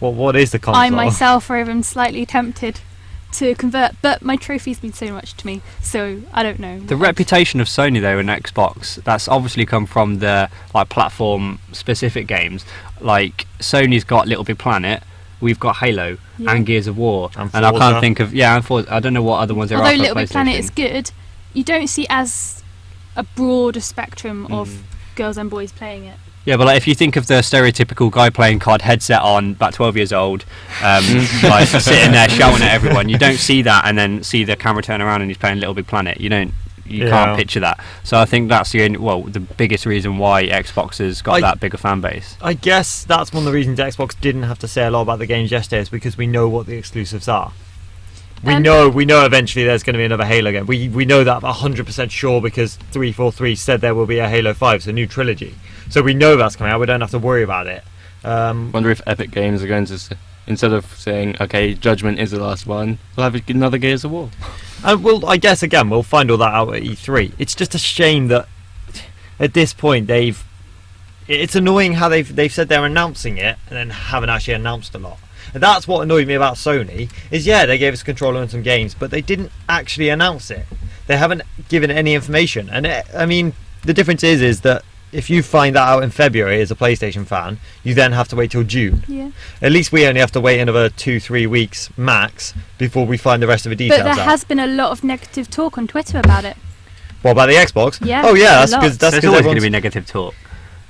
S2: what is the console?
S1: I myself am slightly tempted to convert, but my trophies mean so much to me, so I don't know.
S4: The reputation of Sony though in Xbox, that's obviously come from the like platform specific games. Like, Sony's got Little Big Planet, we've got Halo and Gears of War, and I can't think of I don't know what other ones there are.
S1: Although Little Big Planet is good, you don't see as a broader spectrum of girls and boys playing it.
S4: Yeah, but like, if you think of the stereotypical guy playing COD, headset on, about 12 years old, like sitting there shouting at everyone, you don't see that and then see the camera turn around and he's playing Little Big Planet. You can't picture that. So I think that's the biggest reason why Xbox has got that bigger fan base.
S2: I guess that's one of the reasons Xbox didn't have to say a lot about the games yesterday, is because we know what the exclusives are. We know eventually there's going to be another Halo game. We know that 100% sure, because 343 said there will be a Halo 5, so new trilogy. So we know that's coming out. We don't have to worry about it.
S3: Wonder if Epic Games are going to, instead of saying, okay, Judgment is the last one, we'll have another Gears of War.
S2: And I guess again we'll find all that out at E3. It's just a shame that at this point it's annoying how they've said they're announcing it and then haven't actually announced a lot. And that's what annoyed me about Sony, is they gave us a controller and some games, but they didn't actually announce it. They haven't given any information. And I mean, the difference is that if you find that out in February as a PlayStation fan, you then have to wait till June.
S1: Yeah.
S2: At least we only have to wait another 2-3 weeks max before we find the rest of the details
S1: But there
S2: out.
S1: has been a lot of negative talk on Twitter about it.
S2: What about the Xbox?
S1: Yeah,
S2: Oh yeah,
S1: a
S2: that's
S1: lot.
S2: because
S4: There's always going to be negative talk.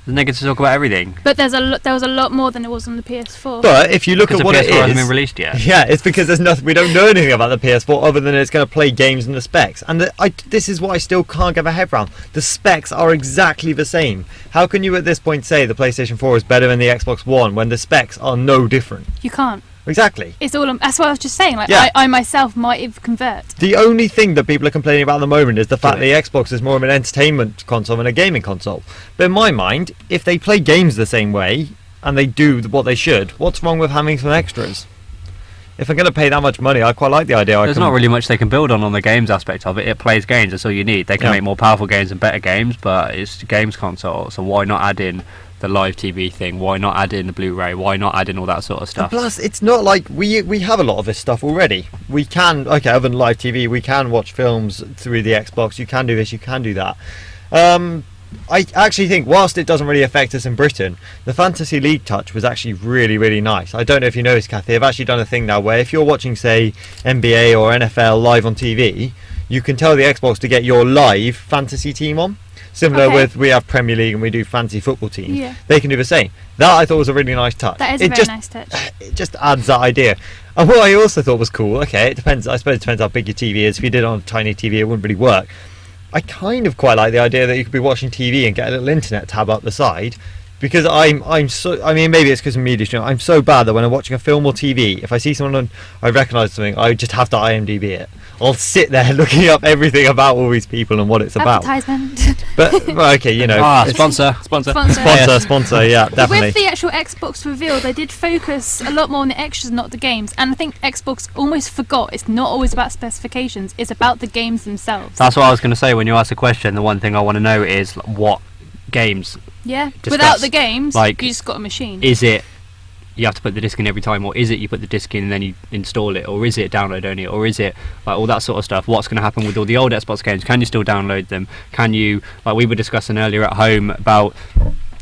S4: There's negative talk about everything.
S1: But there was a lot more than it was on the PS4.
S2: But if you look
S4: Because
S2: at
S4: the
S2: what
S4: PS4
S2: it
S4: hasn't
S2: is,
S4: been released yet.
S2: yeah, it's because there's nothing. We don't know anything about the PS4 other than it's going to play games and the specs. And this is what I still can't get my head around. The specs are exactly the same. How can you at this point say the PlayStation 4 is better than the Xbox One when the specs are no different?
S1: You can't.
S2: Exactly.
S1: It's all. That's what I was just saying. Like
S2: Yeah.
S1: I myself might have convert.
S2: The only thing that people are complaining about at the moment is the fact that the Xbox is more of an entertainment console than a gaming console. But in my mind, if they play games the same way and they do what they should, what's wrong with having some extras? If I'm going to pay that much money, I quite like the idea.
S4: There's not really much they can build on the games aspect of it. It plays games, that's all you need. They can make more powerful games and better games, but it's a games console, so why not add in the live TV thing? Why not add in the Blu-ray? Why not add in all that sort of stuff?
S2: And plus, it's not like we have a lot of this stuff already. We can, other than live TV, we can watch films through the Xbox. You can do this, you can do that. I actually think, whilst it doesn't really affect us in Britain, the Fantasy League Touch was actually really, really nice. I don't know if you noticed, Kathy, I've actually done a thing now where if you're watching, say, NBA or NFL live on TV, you can tell the Xbox to get your live fantasy team on. Similar with, we have Premier League and we do fantasy football teams.
S1: Yeah.
S2: They can do the same. That I thought was a really nice touch.
S1: That is a very nice touch.
S2: It just adds that idea. And what I also thought was cool, it depends, I suppose it depends how big your TV is. If you did it on a tiny TV, it wouldn't really work. I kind of quite like the idea that you could be watching TV and get a little internet tab up the side, because I'm so, I mean, maybe it's because of media stream. I'm so bad that when I'm watching a film or TV, if I see someone I recognise something, I just have to IMDb it. I'll sit there looking up everything about all these people and what it's about.
S1: Advertisement.
S2: But well, okay, you know,
S4: Sponsor.
S2: sponsor, yeah, definitely.
S1: With the actual Xbox reveal, they did focus a lot more on the extras, not the games. And I think Xbox almost forgot it's not always about specifications; it's about the games themselves.
S4: That's what I was going to say when you asked the question. The one thing I want to know is what games.
S1: Yeah.
S4: Discuss.
S1: Without the games,
S4: Like,
S1: you just got a machine.
S4: Is it you have to put the disc in every time, or is it you put the disc in and then you install it, or is it download only, or is it like all that sort of stuff? What's going to happen with all the old Xbox games? Can you still download them? Can you, like we were discussing earlier at home about,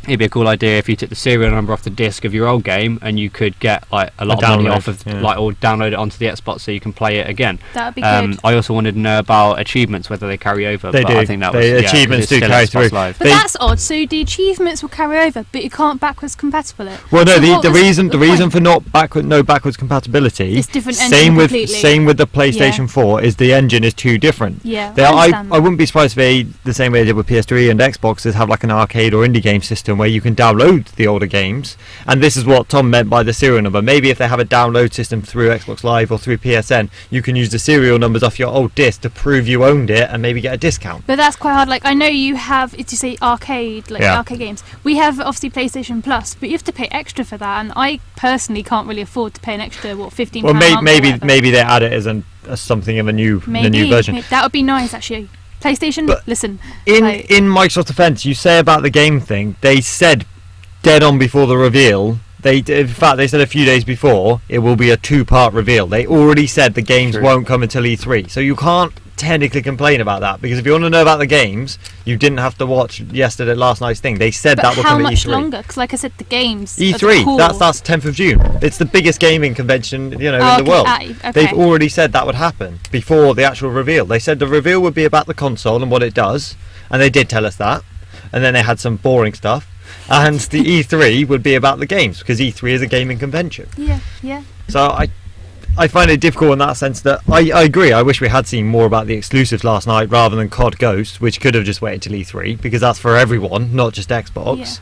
S4: it'd be a cool idea if you took the serial number off the disc of your old game and you could get like a lot of money off of like, or download it onto the Xbox so you can play it again.
S1: That would be good.
S4: I also wanted to know about achievements, whether they carry over.
S2: They
S4: but
S2: do.
S4: I think that was,
S2: achievements do carry through.
S1: But that's odd. So the achievements will carry over, but you can't backwards compatible it.
S2: Well, no,
S1: So
S2: the reason for no backwards compatibility.
S1: It's different
S2: same
S1: engine
S2: with
S1: completely.
S2: the PlayStation 4 is the engine is too different.
S1: Yeah,
S2: I wouldn't be surprised if they, the same way they did with PS3 and Xboxes, have like an arcade or indie game system where you can download the older games. And this is what Tom meant by the serial number. Maybe if they have a download system through Xbox Live or through PSN, you can use the serial numbers off your old disc to prove you owned it and maybe get a discount.
S1: But that's quite hard. Like, I know you have, did you say arcade, arcade games? We have obviously PlayStation Plus, but you have to pay extra for that, and I personally can't really afford to pay an extra, £15
S2: well,
S1: a month or whatever.
S2: maybe they add it as something in the new version.
S1: That would be nice, actually. PlayStation,
S2: But
S1: listen.
S2: In Microsoft's defense, you say about the game thing, they said dead on before the reveal. In fact, they said a few days before it will be a 2-part reveal. They already said the games won't come until E3, so you can't technically complain about that, because if you want to know about the games, you didn't have to watch last night's thing. They said that will come at E3.
S1: How much longer? Because like I said, the games
S2: E3,
S1: cool.
S2: that's 10th of June. It's the biggest gaming convention in the world.
S1: Okay.
S2: They've already said that would happen before the actual reveal. They said the reveal would be about the console and what it does, and they did tell us that. And then they had some boring stuff. And the E3 would be about the games, because E3 is a gaming convention.
S1: Yeah.
S2: So I find it difficult in that sense that I agree. I wish we had seen more about the exclusives last night rather than COD Ghost, which could have just waited till E3, because that's for everyone, not just Xbox.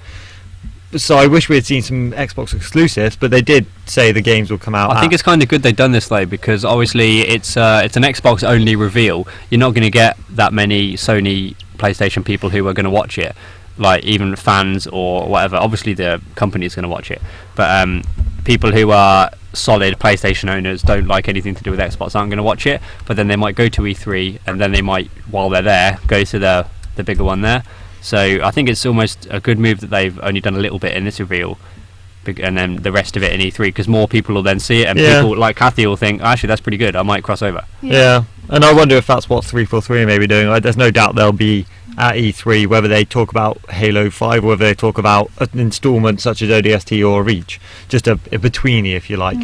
S2: Yeah. So I wish we had seen some Xbox exclusives, but they did say the games will come out.
S4: I think it's kind of good they've done this though, because obviously it's an Xbox only reveal. You're not going to get that many Sony PlayStation people who are going to watch it, like even fans or whatever. Obviously the company is going to watch it, but people who are solid PlayStation owners, don't like anything to do with Xbox, aren't going to watch it. But then they might go to E3, and then they might, while they're there, go to the bigger one there. So I think it's almost a good move that they've only done a little bit in this reveal, and then the rest of it in E3, because more people will then see it, and people like Kathy will think, actually that's pretty good, I might cross over.
S2: Yeah, and I wonder if that's what 343 may be doing. There's no doubt they'll be at E3, whether they talk about Halo 5 or whether they talk about an instalment such as ODST or Reach, just a betweenie, if you like.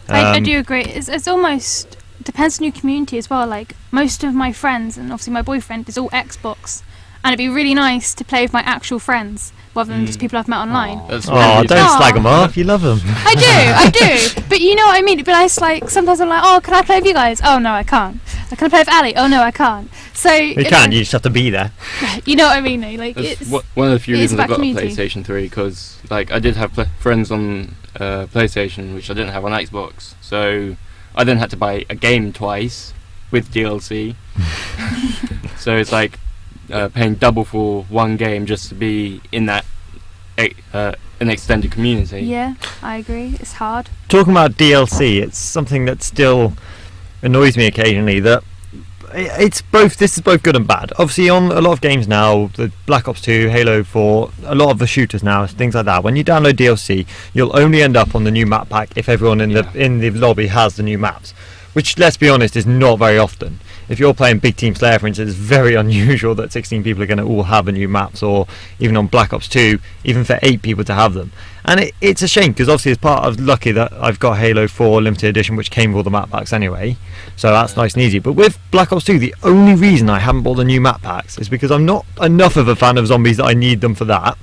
S1: I do agree. It's almost depends on your community as well. Like most of my friends and obviously my boyfriend is all Xbox, and it'd be really nice to play with my actual friends rather than just people I've met online.
S3: That's
S2: don't slag them off. You love them.
S1: I do. But you know what I mean. It'd be nice. Like sometimes I'm like, oh, can I play with you guys? Oh no, I can't. Like, can I play with Ali? Oh no, I can't. So
S2: You can. You just have to be there.
S1: You know what I mean? Though? Like
S3: That's
S1: it's
S3: one of the few reasons I got
S1: community.
S3: a PlayStation 3, because like I did have friends on PlayStation which I didn't have on Xbox, so I then had to buy a game twice with DLC. So it's like paying double for one game just to be in that an extended community.
S1: Yeah, I agree. It's hard.
S2: Talking about DLC, it's something that still annoys me occasionally, that this is both good and bad. Obviously on a lot of games now, the Black Ops 2, Halo 4, a lot of the shooters now, things like that, when you download DLC, you'll only end up on the new map pack if everyone in the lobby has the new maps, which, let's be honest, is not very often. If you're playing Big Team Slayer, for instance, it's very unusual that 16 people are going to all have the new maps, or even on Black Ops 2, even for 8 people to have them. And it's a shame, because obviously it's part of lucky that I've got Halo 4 Limited Edition, which came with all the map packs anyway, so that's nice and easy. But with Black Ops 2, the only reason I haven't bought the new map packs is because I'm not enough of a fan of zombies that I need them for that,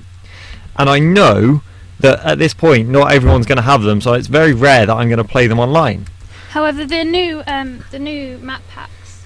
S2: and I know that at this point not everyone's going to have them, so it's very rare that I'm going to play them online.
S1: However, the new map packs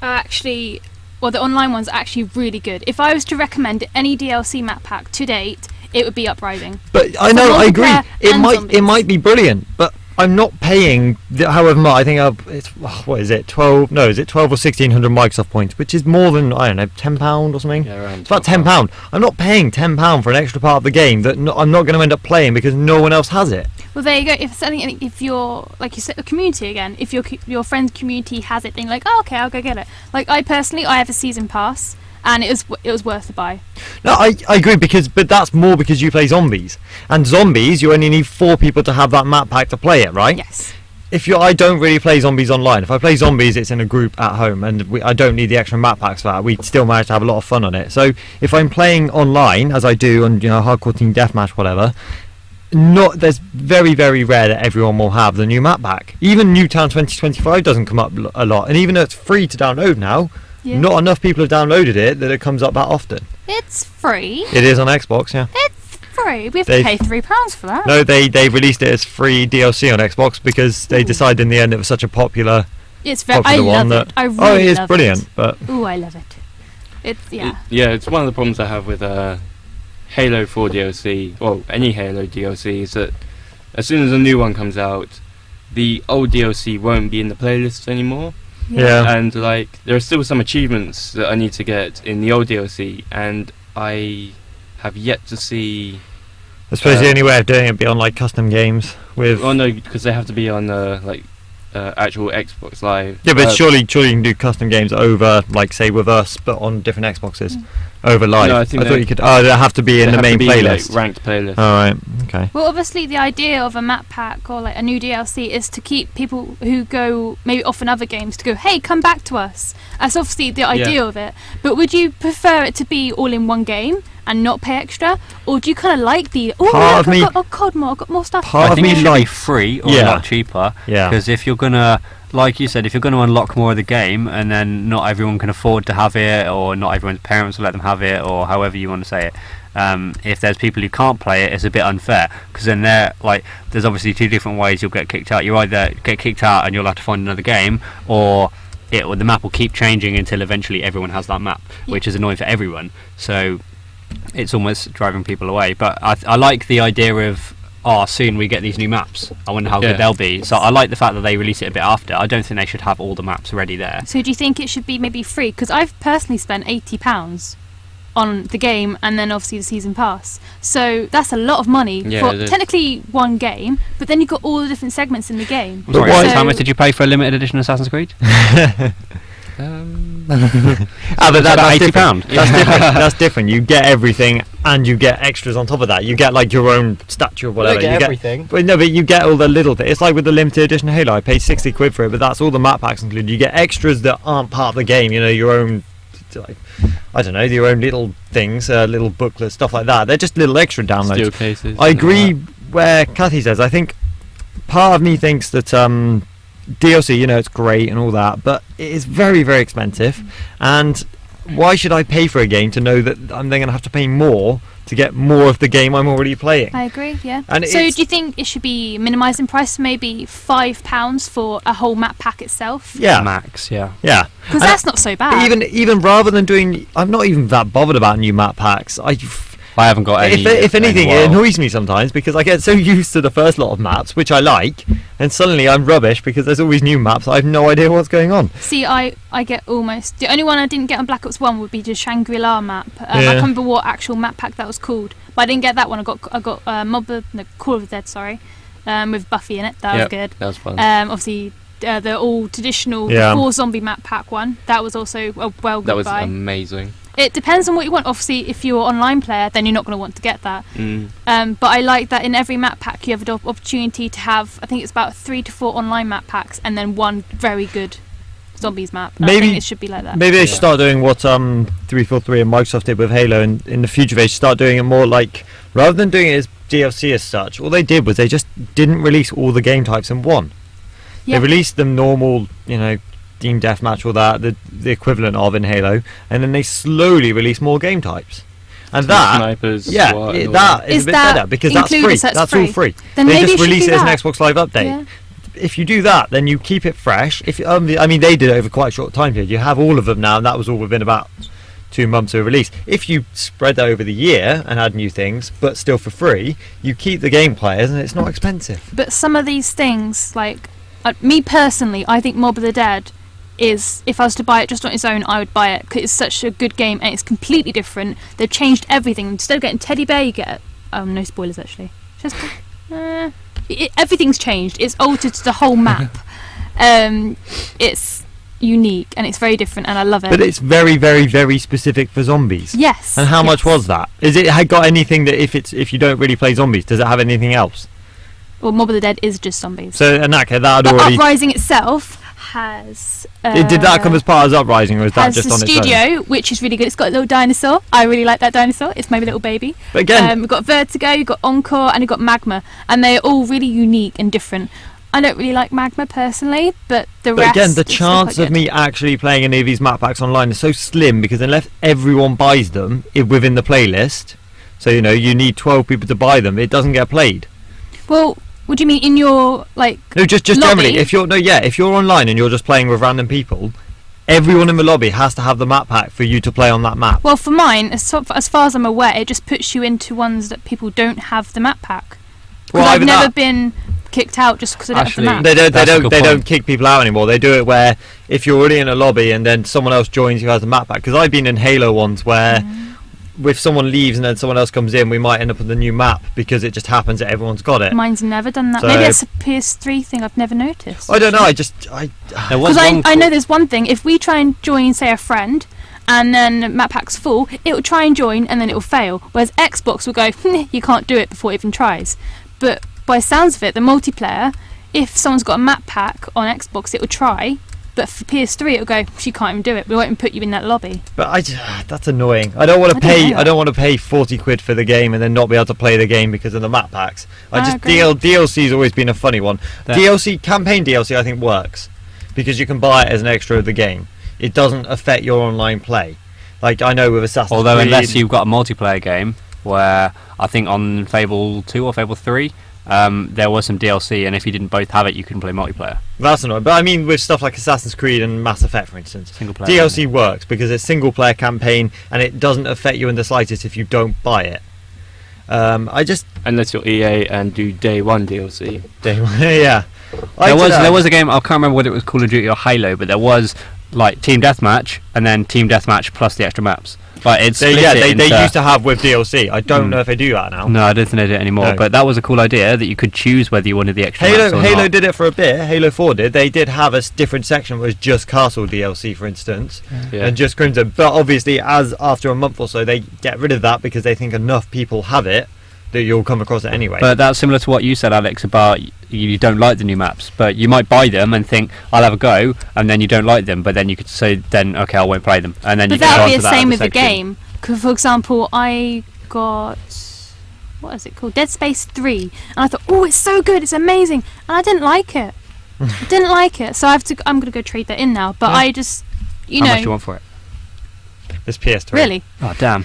S1: are actually, well, the online ones are actually really good. If I was to recommend any DLC map pack to date, it would be Uprising.
S2: But I know, I agree.
S1: multiplayer
S2: It might be brilliant, but I'm not paying however much. I think it's what is it? 12? No, is it 12 or 1600 Microsoft points, which is more than, I don't know, £10 or something.
S3: Yeah, around
S2: it's about £10. I'm not paying £10 for an extra part of the game that I'm not going to end up playing because no one else has it.
S1: Well, there you go. If you're, like you said, a community again, if your friend's community has it, then you're like, oh, okay, I'll go get it. Like I personally, I have a season pass, and it was worth the buy.
S2: No, I agree, but that's more because you play zombies, and zombies you only need 4 people to have that map pack to play it, right?
S1: Yes.
S2: I don't really play zombies online. If I play zombies, it's in a group at home, and I don't need the extra map packs for that. We still manage to have a lot of fun on it. So if I'm playing online, as I do on hardcore team deathmatch, whatever, there's very, very rare that everyone will have the new map pack. Even Newtown 2025 doesn't come up a lot, and even though it's free to download now, not enough people have downloaded it that it comes up that often.
S1: It's free.
S2: It is on Xbox, yeah.
S1: It's free. We have to pay £3 for that.
S2: No, they released it as free DLC on Xbox because they decided in the end it was such a popular.
S1: It's very. I love it. I really
S2: it is
S1: love
S2: brilliant,
S1: it.
S2: But
S1: Ooh, I love it. It's
S3: It's one of the problems I have with Halo 4 DLC, well, any Halo DLC, is that as soon as a new one comes out, the old DLC won't be in the playlists anymore.
S2: Yeah.
S3: And like there are still some achievements that I need to get in the old DLC, and I have yet to see.
S2: I suppose the only way of doing it would be on like custom games with.
S3: Oh no, because they have to be on actual Xbox Live.
S2: Yeah, but surely you can do custom games over, like say with us, but on different Xboxes. Over live.
S3: No, I thought
S2: you could. Oh, they have to be in the main playlist.
S3: Like, ranked playlist.
S2: All right. Okay.
S1: Well, obviously, the idea of a map pack or like a new DLC is to keep people who go maybe off in other games to go, hey, come back to us. That's obviously the idea of it. But would you prefer it to be all in one game and not pay extra, or do you kind of like the I've got more stuff?
S4: I think it should be free or a lot cheaper.
S2: Yeah.
S4: Because if you're gonna, like you said, if you're going to unlock more of the game and then not everyone can afford to have it, or not everyone's parents will let them have it, or however you want to say it, if there's people who can't play it, it's a bit unfair, because then there's obviously 2 different ways you'll get kicked out. You either get kicked out and you'll have to find another game, or the map will keep changing until eventually everyone has that map, which is annoying for everyone. So it's almost driving people away. But I like the idea of, soon we get these new maps. I wonder how good they'll be. So I like the fact that they release it a bit after. I don't think they should have all the maps ready there.
S1: So do you think it should be maybe free? Because I've personally spent £80 on the game and then obviously the season pass. So that's a lot of money for technically one game, but then you've got all the different segments in the game.
S4: Sorry, how much did you pay for a limited edition Assassin's Creed?
S2: But that's £80. That's different. That's different. You get everything, and you get extras on top of that. You get like your own statue or whatever.
S4: You get everything.
S2: But you get all the little things. It's like with the limited edition Halo. I paid £60 for it, but that's all the map packs included. You get extras that aren't part of the game. Your own like, I don't know, your own little things, little booklets, stuff like that. They're just little extra downloads.
S3: Steel cases.
S2: I agree where Kathy says. I think part of me thinks that DLC, it's great and all that, but it is very, very expensive. And why should I pay for a game to know that I'm then going to have to pay more to get more of the game I'm already playing?
S1: I agree, yeah.
S2: And
S1: so do you think it should be minimised in price, maybe £5 for a whole map pack itself?
S2: Yeah.
S4: Max, yeah.
S2: Yeah.
S1: Because that's not so bad.
S2: Even rather than doing... I'm not even that bothered about new map packs.
S4: I haven't got any.
S2: If anything, it annoys me sometimes because I get so used to the first lot of maps, which I like, and suddenly I'm rubbish because there's always new maps. I have no idea what's going on.
S1: See, I get almost... The only one I didn't get on Black Ops 1 would be the Shangri-La map. I can't remember what actual map pack that was called, but I didn't get that one. I got Call of the Dead, sorry, with Buffy in it. That was good.
S3: That was fun.
S1: Obviously, the all traditional 4 zombie map pack one. That was also a good
S3: That was
S1: buy.
S3: amazing.
S1: It depends on what you want. Obviously, if you're an online player, then you're not going to want to get that. But I like that in every map pack you have the opportunity to have, I think it's about 3 to 4 online map packs and then one very good zombies map. I think it should be like that.
S2: Maybe they should start doing what 343 and Microsoft did with Halo, and in the future they should start doing it more like, rather than doing it as DLC as such, all they did was they just didn't release all the game types in one.
S1: Yeah.
S2: They released them normal, Team Deathmatch, all that, the equivalent of in Halo, and then they slowly release more game types. And that,
S3: snipers,
S2: that is a bit better because that's free. That's all free.
S1: Then
S2: they
S1: maybe
S2: just release it as an
S1: that.
S2: Xbox Live update.
S1: Yeah.
S2: If you do that, then you keep it fresh. If they did it over quite a short time period. You have all of them now, and that was all within about 2 months of release. If you spread that over the year and add new things, but still for free, you keep the game players, and it's not expensive.
S1: But some of these things, like me personally, I think Mob of the Dead is, if I was to buy it just on its own, I would buy it because it's such a good game and it's completely different. They've changed everything. Instead of getting teddy bear, you get no spoilers actually. Just everything's changed. It's altered the whole map. It's unique and it's very different, and I love it.
S2: But it's very, very, very specific for zombies.
S1: Yes.
S2: And how much was that? Is it got anything that if you don't really play zombies, does it have anything else?
S1: Well, Mob of the Dead is just zombies.
S2: So in that case, that
S1: but
S2: already.
S1: Uprising itself has.
S2: Did that come as part of Uprising, or is that just on its own?
S1: Has the studio, which is really good. It's got a little dinosaur. I really like that dinosaur. It's my little baby.
S2: But again,
S1: we've got Vertigo, you've got Encore, and you've got Magma, and they're all really unique and different. I don't really like Magma personally, but the rest.
S2: But again, the
S1: is still
S2: chance
S1: quite
S2: of me actually playing any of these map packs online is so slim because unless everyone buys them within the playlist, so you need 12 people to buy them, it doesn't get played.
S1: Well, what do you mean in your
S2: No, just
S1: lobby?
S2: generally. If you're online and you're just playing with random people, everyone in the lobby has to have the map pack for you to play on that map.
S1: Well, for mine, as far as I'm aware, it just puts you into ones that people don't have the map pack. Because I've never been kicked out just because I don't have the map.
S2: They don't kick people out anymore. They do it where if you're already in a lobby and then someone else joins who has the map pack. Because I've been in Halo ones where if someone leaves and then someone else comes in, we might end up with a new map because it just happens that everyone's got it.
S1: Mine's never done that.
S2: So
S1: Maybe it's a PS3 thing I've never noticed.
S2: I don't know.
S1: Because I know there's one thing. If we try and join, say, a friend, and then map pack's full, it will try and join and then it will fail. Whereas Xbox will go, you can't do it before it even tries. But by sounds of it, the multiplayer, if someone's got a map pack on Xbox, it will try. But for PS3, it'll go, you can't even do it. We won't even put you in that lobby.
S2: But that's annoying. I don't want to pay 40 quid for the game and then not be able to play the game because of the map packs. DLC's always been a funny one. Campaign DLC I think works because you can buy it as an extra of the game. It doesn't affect your online play. Like I know with Assassin's Creed.
S4: Although unless you've got a multiplayer game where I think on Fable 2 or Fable 3 there was some DLC, and if you didn't both have it, you couldn't play multiplayer.
S2: That's annoying. But I mean, with stuff like Assassin's Creed and Mass Effect, for instance,
S4: Single player
S2: DLC works because it's single player campaign, and it doesn't affect you in the slightest if you don't buy it.
S3: Unless you're EA and do day one DLC.
S2: Yeah.
S4: There was a game, I can't remember whether it was Call of Duty or Halo, but there was like Team Deathmatch and then Team Deathmatch plus the extra maps. But they
S2: used to have with DLC. I don't know if they do that now.
S4: No, I don't think they do it anymore. No. But that was a cool idea that you could choose whether you wanted the extra maps or
S2: Halo
S4: not.
S2: did it for a bit. Halo 4 did. They did have a different section that was just Castle DLC, for instance, and just Crimson. But obviously, as after a month or so, they get rid of that because they think enough people have it that you'll come across it anyway.
S4: But that's similar to what you said, Alex, about you don't like the new maps, but you might buy them and think I'll have a go, and then you don't like them, but then you could say then okay, I won't play them, and then
S1: but
S4: you can go
S1: that
S4: on
S1: would
S4: to
S1: be the
S4: that
S1: same
S4: other
S1: with the
S4: section.
S1: game. 'Cause, for example, I got, what is it called, Dead Space 3, and I thought, oh, it's so good, it's amazing, and I didn't like it. So I'm going to go trade that in now, but
S2: Yeah.
S1: I just,
S4: How much do you want for it?
S2: This PS3.
S1: Really?
S4: Oh damn!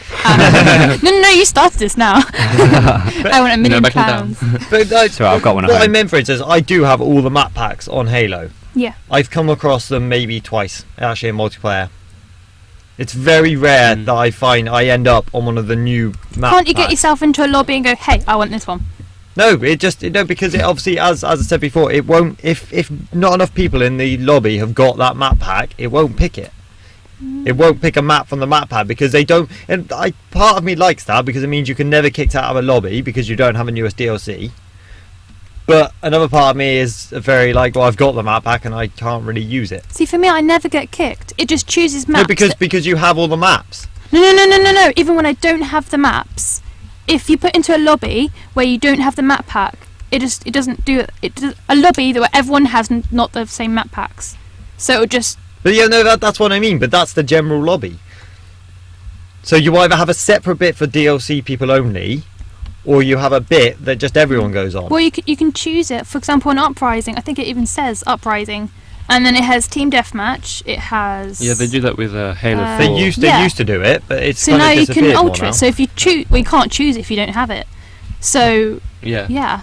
S1: No, you started this now. I want £1 million.
S3: backing down.
S2: But
S4: So I've got one at
S2: what I
S4: home.
S2: meant, for instance, I do have all the map packs on Halo.
S1: Yeah.
S2: I've come across them maybe twice, actually, in multiplayer. It's very rare that I find I end up on one of the new map
S1: Can't you get
S2: packs.
S1: yourself into a lobby and go, hey, I want this one?
S2: No, because it obviously, as I said before, it won't. If not enough people in the lobby have got that map pack, it won't pick it. It won't pick a map from the map pack because they don't. And part of me likes that because it means you can never kicked out of a lobby because you don't have a newest DLC. But another part of me is very like, well, I've got the map pack and I can't really use it.
S1: See, for me, I never get kicked. It just chooses maps.
S2: No, because you have all the maps.
S1: No. Even when I don't have the maps, if you put into a lobby where you don't have the map pack, it doesn't do it. It does, a lobby where everyone has not the same map packs, so it'll just.
S2: But yeah, no, that's what I mean. But that's the general lobby. So you either have a separate bit for DLC people only, or you have a bit that just everyone goes on.
S1: Well, you can choose it. For example, on Uprising, I think it even says Uprising, and then it has Team Deathmatch. It has.
S3: Yeah, they do that with Halo 4.
S2: They used to do it, but it's
S1: So
S2: kind
S1: now
S2: of
S1: you
S2: disappeared
S1: can
S2: more
S1: alter
S2: now.
S1: it. So if you choose, well, you can't choose it if you don't have it. So
S3: Yeah.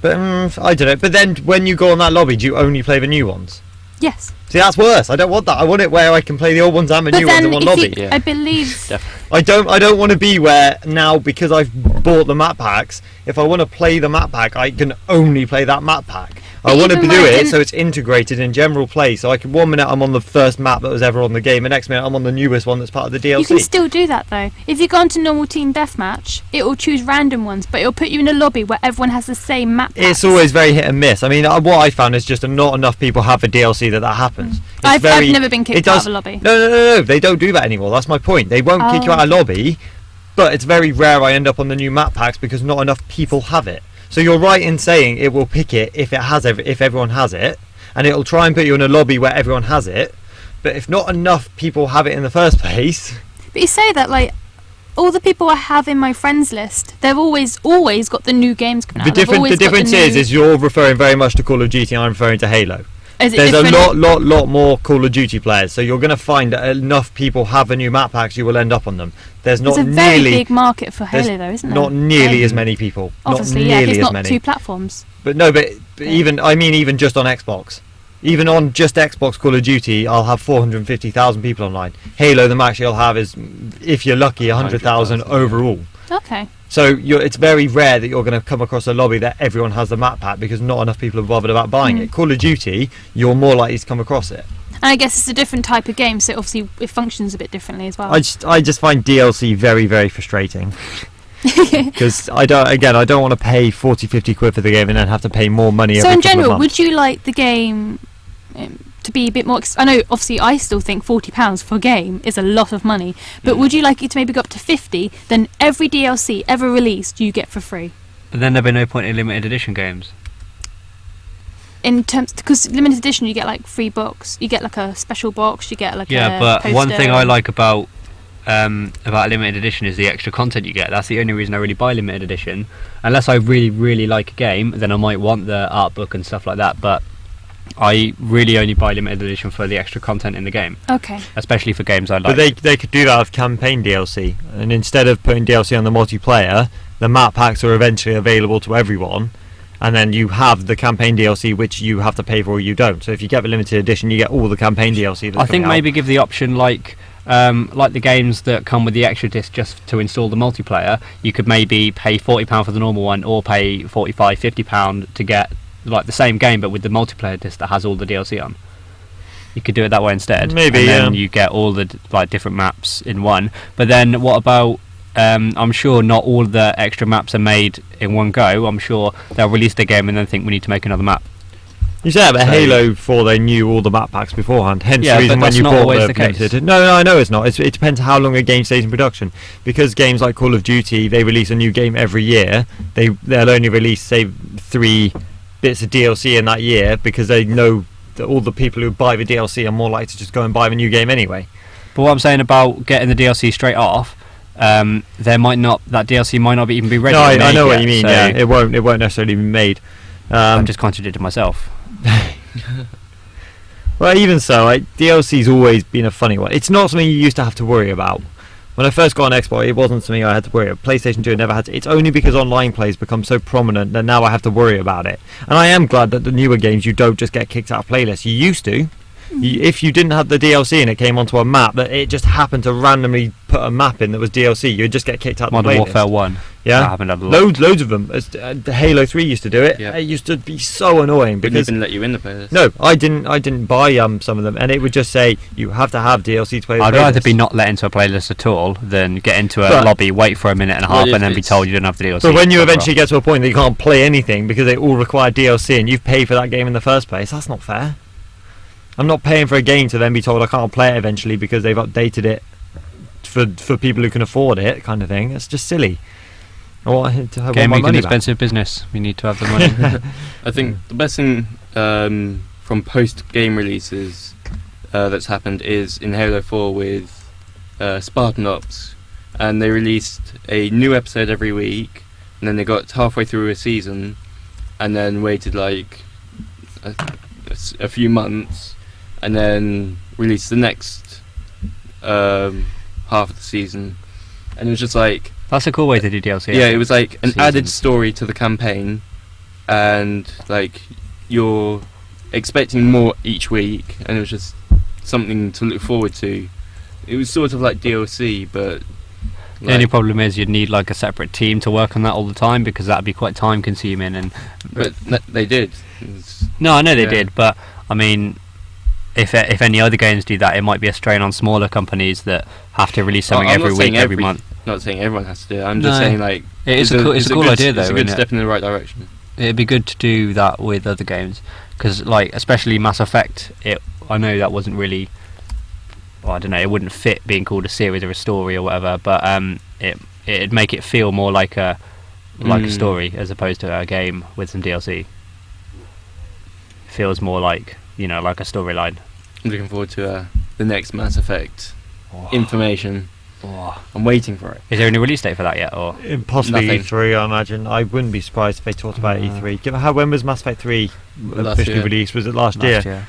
S2: But I don't know. But then when you go on that lobby, do you only play the new ones?
S1: yes.
S2: See, that's worse. I don't want that. I want it where I can play the old ones and the
S1: But
S2: new ones
S1: then
S2: in one
S1: if
S2: lobby.
S1: you,
S3: Yeah.
S1: I believe.
S2: I don't want to be where now, because I've bought the map packs, if I want to play the map pack, I can only play that map pack. I
S1: But
S2: want to
S1: even
S2: do
S1: when I
S2: it
S1: didn't-
S2: so it's integrated in general play, so I can 1 minute I'm on the first map that was ever on the game, the next minute I'm on the newest one that's part of the DLC.
S1: You can still do that though. If you go onto normal team deathmatch, it will choose random ones, but it'll put you in a lobby where everyone has the same map.
S2: It's
S1: packs.
S2: always very hit and miss. I mean, what I found is just not enough people have the DLC that happens. It's
S1: I've
S2: very-
S1: never been kicked
S2: it
S1: out
S2: does-
S1: of a lobby.
S2: No, they don't do that anymore. That's my point. They won't kick you out of
S1: Oh.
S2: lobby, but it's very rare I end up on the new map packs because not enough people have it. So you're right in saying it will pick it if if everyone has it, and it'll try and put you in a lobby where everyone has it. But if not enough people have it in the first place,
S1: But you say that like all the people I have in my friends list, they've always got the new games coming out.
S2: the difference is you're referring very much to Call of Duty, and I'm referring to Halo.
S1: Is it
S2: There's
S1: different?
S2: a lot more Call of Duty players, so you're going to find that enough people have a new map packs, you will end up on them. There's not
S1: It's a very
S2: nearly
S1: big market for
S2: there's
S1: Halo, though, isn't there?
S2: not nearly
S1: Like,
S2: as many people.
S1: Obviously,
S2: not
S1: yeah,
S2: nearly
S1: it's
S2: as
S1: not
S2: many.
S1: two platforms.
S2: But no, but even just on Xbox, even on just Xbox Call of Duty, I'll have 450,000 people online. Halo, the max you'll have is, if you're lucky, 100,000 overall.
S1: Okay.
S2: So it's very rare that you're going to come across a lobby that everyone has the map pack because not enough people are bothered about buying it. Call of Duty, you're more likely to come across it.
S1: And I guess it's a different type of game, so obviously it functions a bit differently as well.
S2: I just find DLC very, very frustrating. Because I don't want to pay 40-50 quid for the game and then have to pay more money
S1: So
S2: every
S1: in
S2: couple of
S1: general,
S2: months.
S1: would you like the game to be a bit more... I know, obviously, I still think £40 for a game is a lot of money, but would you like it to maybe go up to 50, then every DLC ever released you get for free?
S4: And then there'd be no point in limited edition games.
S1: In terms... Because limited edition, you get, like, free books. You get, like, a special box, you get, like,
S4: Yeah,
S1: a
S4: but one
S1: poster.
S4: thing I like about a limited edition is the extra content you get. That's the only reason I really buy limited edition. Unless I really, really like a game, then I might want the art book and stuff like that. But I really only buy limited edition for the extra content in the game,
S1: Okay.
S4: especially for games I like.
S2: But they could do that with campaign DLC, and instead of putting DLC on the multiplayer, the map packs are eventually available to everyone, and then you have the campaign DLC which you have to pay for or you don't. So if you get the limited edition, you get all the campaign DLC. That's
S4: I think
S2: coming out.
S4: maybe give the option like the games that come with the extra disc just to install the multiplayer. You could maybe pay £40 for the normal one, or pay £45-50 to get like the same game but with the multiplayer disc that has all the DLC on. You could do it that way instead.
S2: Maybe,
S4: and then
S2: yeah.
S4: you get all the like different maps in one. But then what about? I'm sure not all the extra maps are made in one go. I'm sure they'll release the game and then think we need to make another map.
S2: You say that, but Halo 4, they knew all the map packs beforehand. Hence
S4: Yeah,
S2: the reason
S4: but
S2: when
S4: that's
S2: you
S4: not
S2: bought
S4: always
S2: the
S4: the case.
S2: limited. No, I know it's not. It depends how long a game stays in production. Because games like Call of Duty, they release a new game every year. They'll only release, say, 3 bits of DLC in that year because they know that all the people who buy the DLC are more likely to just go and buy the new game anyway.
S4: But what I'm saying about getting the DLC straight off, that DLC might not even be ready.
S2: No, I know
S4: yet,
S2: what you mean.
S4: so
S2: Yeah, it won't necessarily be made.
S4: I've just contradicted myself.
S2: Well, even so, DLC's always been a funny one. It's not something you used to have to worry about. When I first got on Xbox, it wasn't something I had to worry about. PlayStation 2 never had to. It's only because online play's become so prominent that now I have to worry about it. And I am glad that the newer games, you don't just get kicked out of playlists. You used to. If you didn't have the DLC and it came onto a map, that it just happened to randomly put a map in that was DLC, you'd just get kicked out of the
S4: Modern
S2: playlist.
S4: Warfare 1.
S2: Yeah,
S4: That happened a lot.
S2: loads of them. Halo 3 used to do it.
S3: Yeah.
S2: It used to be so annoying
S3: Wouldn't
S2: because
S3: even let you in the playlist.
S2: no, I didn't buy some of them, and it would just say you have to have DLC to play. The
S4: I'd
S2: playlist.
S4: rather be not let into a playlist at all than get into a
S2: But-
S4: lobby, wait for a minute and a
S3: Well,
S4: half,
S3: if
S4: and then be
S3: it's-
S4: told you don't have the DLC.
S2: But when you
S4: Fuck
S2: eventually
S4: off.
S2: get to a point that you can't play anything because they all require DLC and you've paid for that game in the first place, that's not fair. I'm not paying for a game to then be told I can't play it eventually because they've updated it for people who can afford it, kind of thing. It's just silly. I want my
S4: Gaming's an
S2: money back.
S4: expensive business. We need to have the money.
S3: I think the best thing from post-game releases that's happened is in Halo 4 with Spartan Ops, and they released a new episode every week, and then they got halfway through a season, and then waited like a few months, and then released the next half of the season, and it was just like
S4: That's a cool way to do DLC.
S3: yeah, it was like an added
S4: Seasons.
S3: story to the campaign, and like you're expecting more each week, and it was just something to look forward to. It was sort of like DLC, but
S4: The only problem is you'd need like a separate team to work on that all the time because that'd be quite time consuming. And
S3: they did. It's-
S4: no, I know they
S3: Yeah.
S4: did, but I mean, if any other games do that, it might be a strain on smaller companies that have to release something
S3: I'm not
S4: every
S3: saying
S4: week, every month.
S3: Not saying everyone has to do it. I'm just
S4: No.
S3: saying like
S4: It is it's a cool
S3: good,
S4: idea though.
S3: It's a good
S4: isn't it?
S3: step in the right direction.
S4: It'd be good to do that with other games because, like, especially Mass Effect. I know that wasn't really. Well, I don't know. It wouldn't fit being called a series or a story or whatever, but it'd make it feel more like a story as opposed to a game with some DLC. Feels more like like a storyline.
S3: I'm looking forward to the next Mass Effect
S4: Oh.
S3: information.
S4: Oh.
S3: I'm waiting for it.
S4: Is there any release date for that yet? Or
S2: Possibly
S3: Nothing.
S2: E3, I imagine. I wouldn't be surprised if they talked about E3. When was Mass Effect 3
S3: Last
S2: officially
S3: year.
S2: released? Was it last year?
S4: last year?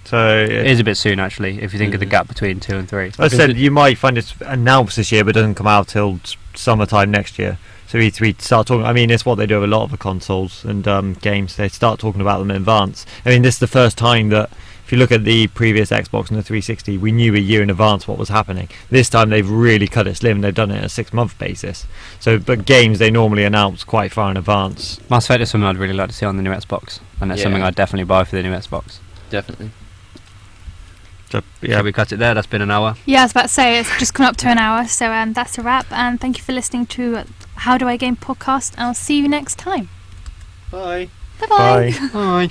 S2: So
S4: It is a bit soon actually. If you think of the gap between 2 and 3.
S2: as I said, you might find it's announced this year, but doesn't come out till summertime next year. So E3 start talking. I mean, it's what they do with a lot of the consoles and games. They start talking about them in advance. I mean, this is the first time that, if you look at the previous Xbox and the 360, we knew a year in advance what was happening. This time they've really cut it slim. They've done it on a 6-month basis. So, but games they normally announce quite far in advance.
S4: Mass Effect is something I'd really like to see on the new Xbox, and it's
S3: Yeah.
S4: something I'd definitely buy for the new Xbox.
S3: Definitely.
S2: So,
S4: Yeah, we cut it there. That's been an hour.
S1: Yeah, I was about to say it's just come up to an hour, so that's a wrap. And thank you for listening to How Do I Game podcast. And I'll see you next time.
S3: Bye.
S1: Bye bye.
S2: Bye.
S4: Bye.